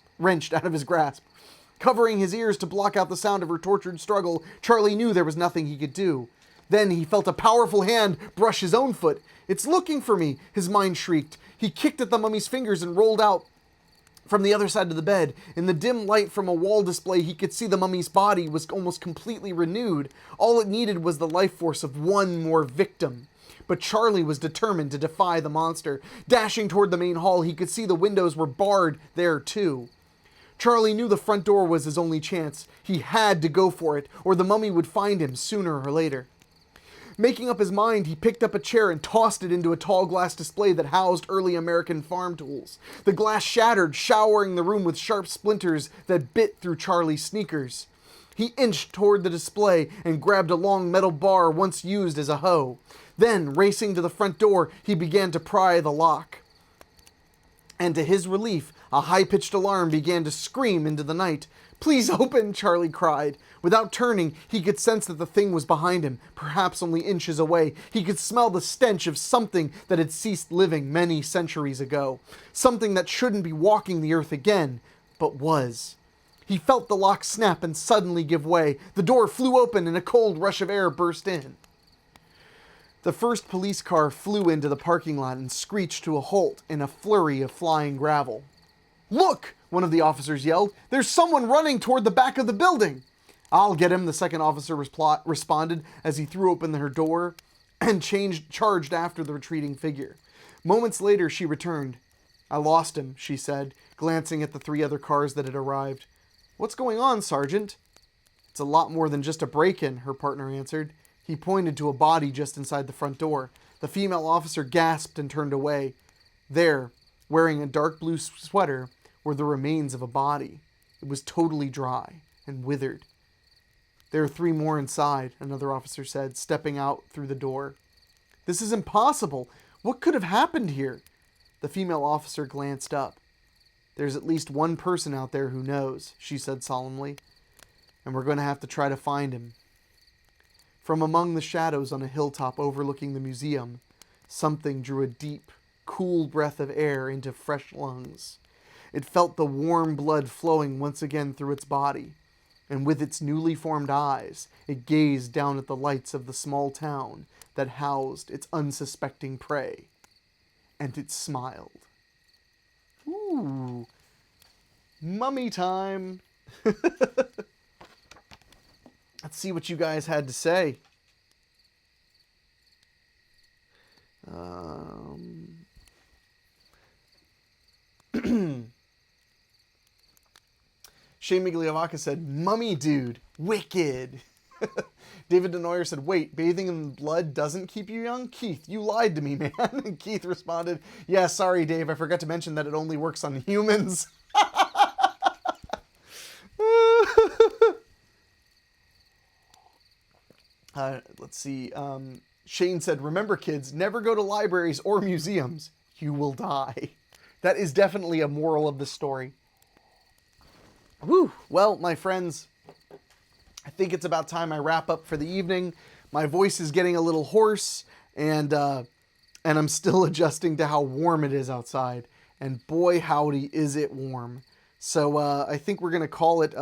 Covering his ears to block out the sound of her tortured struggle, Charlie knew there was nothing he could do. Then he felt a powerful hand brush his own foot. "It's looking for me," his mind shrieked. He kicked at the mummy's fingers and rolled out from the other side of the bed. In the dim light from a wall display, he could see the mummy's body was almost completely renewed. All it needed was the life force of one more victim. But Charlie was determined to defy the monster. Dashing toward the main hall, he could see the windows were barred there too. Charlie knew the front door was his only chance. He had to go for it, or the mummy would find him sooner or later. Making up his mind, he picked up a chair and tossed it into a tall glass display that housed early American farm tools. The glass shattered, showering the room with sharp splinters that bit through Charlie's sneakers. He inched toward the display and grabbed a long metal bar once used as a hoe. Then, racing to the front door, he began to pry the lock. And to his relief, a high-pitched alarm began to scream into the night. "Please open," Charlie cried. Without turning, he could sense that the thing was behind him, perhaps only inches away. He could smell the stench of something that had ceased living many centuries ago. Something that shouldn't be walking the earth again, but was. He felt the lock snap and suddenly give way. The door flew open and a cold rush of air burst in. The first police car flew into the parking lot and screeched to a halt in a flurry of flying gravel. "Look!" one of the officers yelled. "There's someone running toward the back of the building." "I'll get him," the second officer responded as he threw open her door and charged after the retreating figure. Moments later, she returned. "I lost him," she said, glancing at the 3 other cars that had arrived. "What's going on, Sergeant?" "It's a lot more than just a break-in," her partner answered. He pointed to a body just inside the front door. The female officer gasped and turned away. There, wearing a dark blue sweater, were the remains of a body. It was totally dry and withered. "There are 3 more inside," another officer said, stepping out through the door. "This is impossible. What could have happened here?" The female officer glanced up. "There's at least one person out there who knows," she said solemnly. "And we're going to have to try to find him." From among the shadows on a hilltop overlooking the museum, something drew a deep, cool breath of air into fresh lungs. It felt the warm blood flowing once again through its body, and with its newly formed eyes, it gazed down at the lights of the small town that housed its unsuspecting prey. And it smiled. Ooh, mummy time. Let's see what you guys had to say. Shane Migliavacca said, "Mummy dude, wicked." David Denoyer said, "Wait, bathing in blood doesn't keep you young? Keith, you lied to me, man." And Keith responded, "Yeah, sorry, Dave, I forgot to mention that it only works on humans." Let's see. Shane said, "Remember, kids, never go to libraries or museums. You will die." That is definitely a moral of the story. Woo! Well, my friends, I think it's about time I wrap up for the evening. My voice is getting a little hoarse, and I'm still adjusting to how warm it is outside. And boy, howdy, is it warm. So I think we're gonna call it.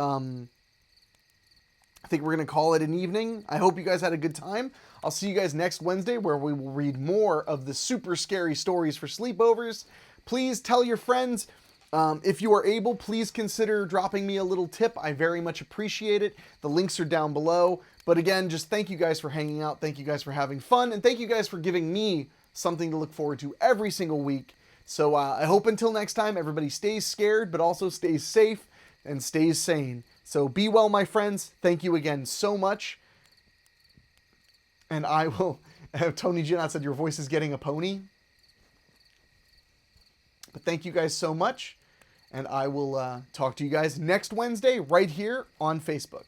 I think we're going to call it an evening. I hope you guys had a good time. I'll see you guys next Wednesday where we will read more of the super scary stories for sleepovers. Please tell your friends. If you are able, please consider dropping me a little tip. I very much appreciate it. The links are down below. But again, just thank you guys for hanging out. Thank you guys for having fun. And thank you guys for giving me something to look forward to every single week. So I hope until next time, everybody stays scared, but also stays safe and stays sane. So be well, my friends. Thank you again so much. And I will... Tony Giannot said your voice is getting a pony. But thank you guys so much. And I will talk to you guys next Wednesday right here on Facebook.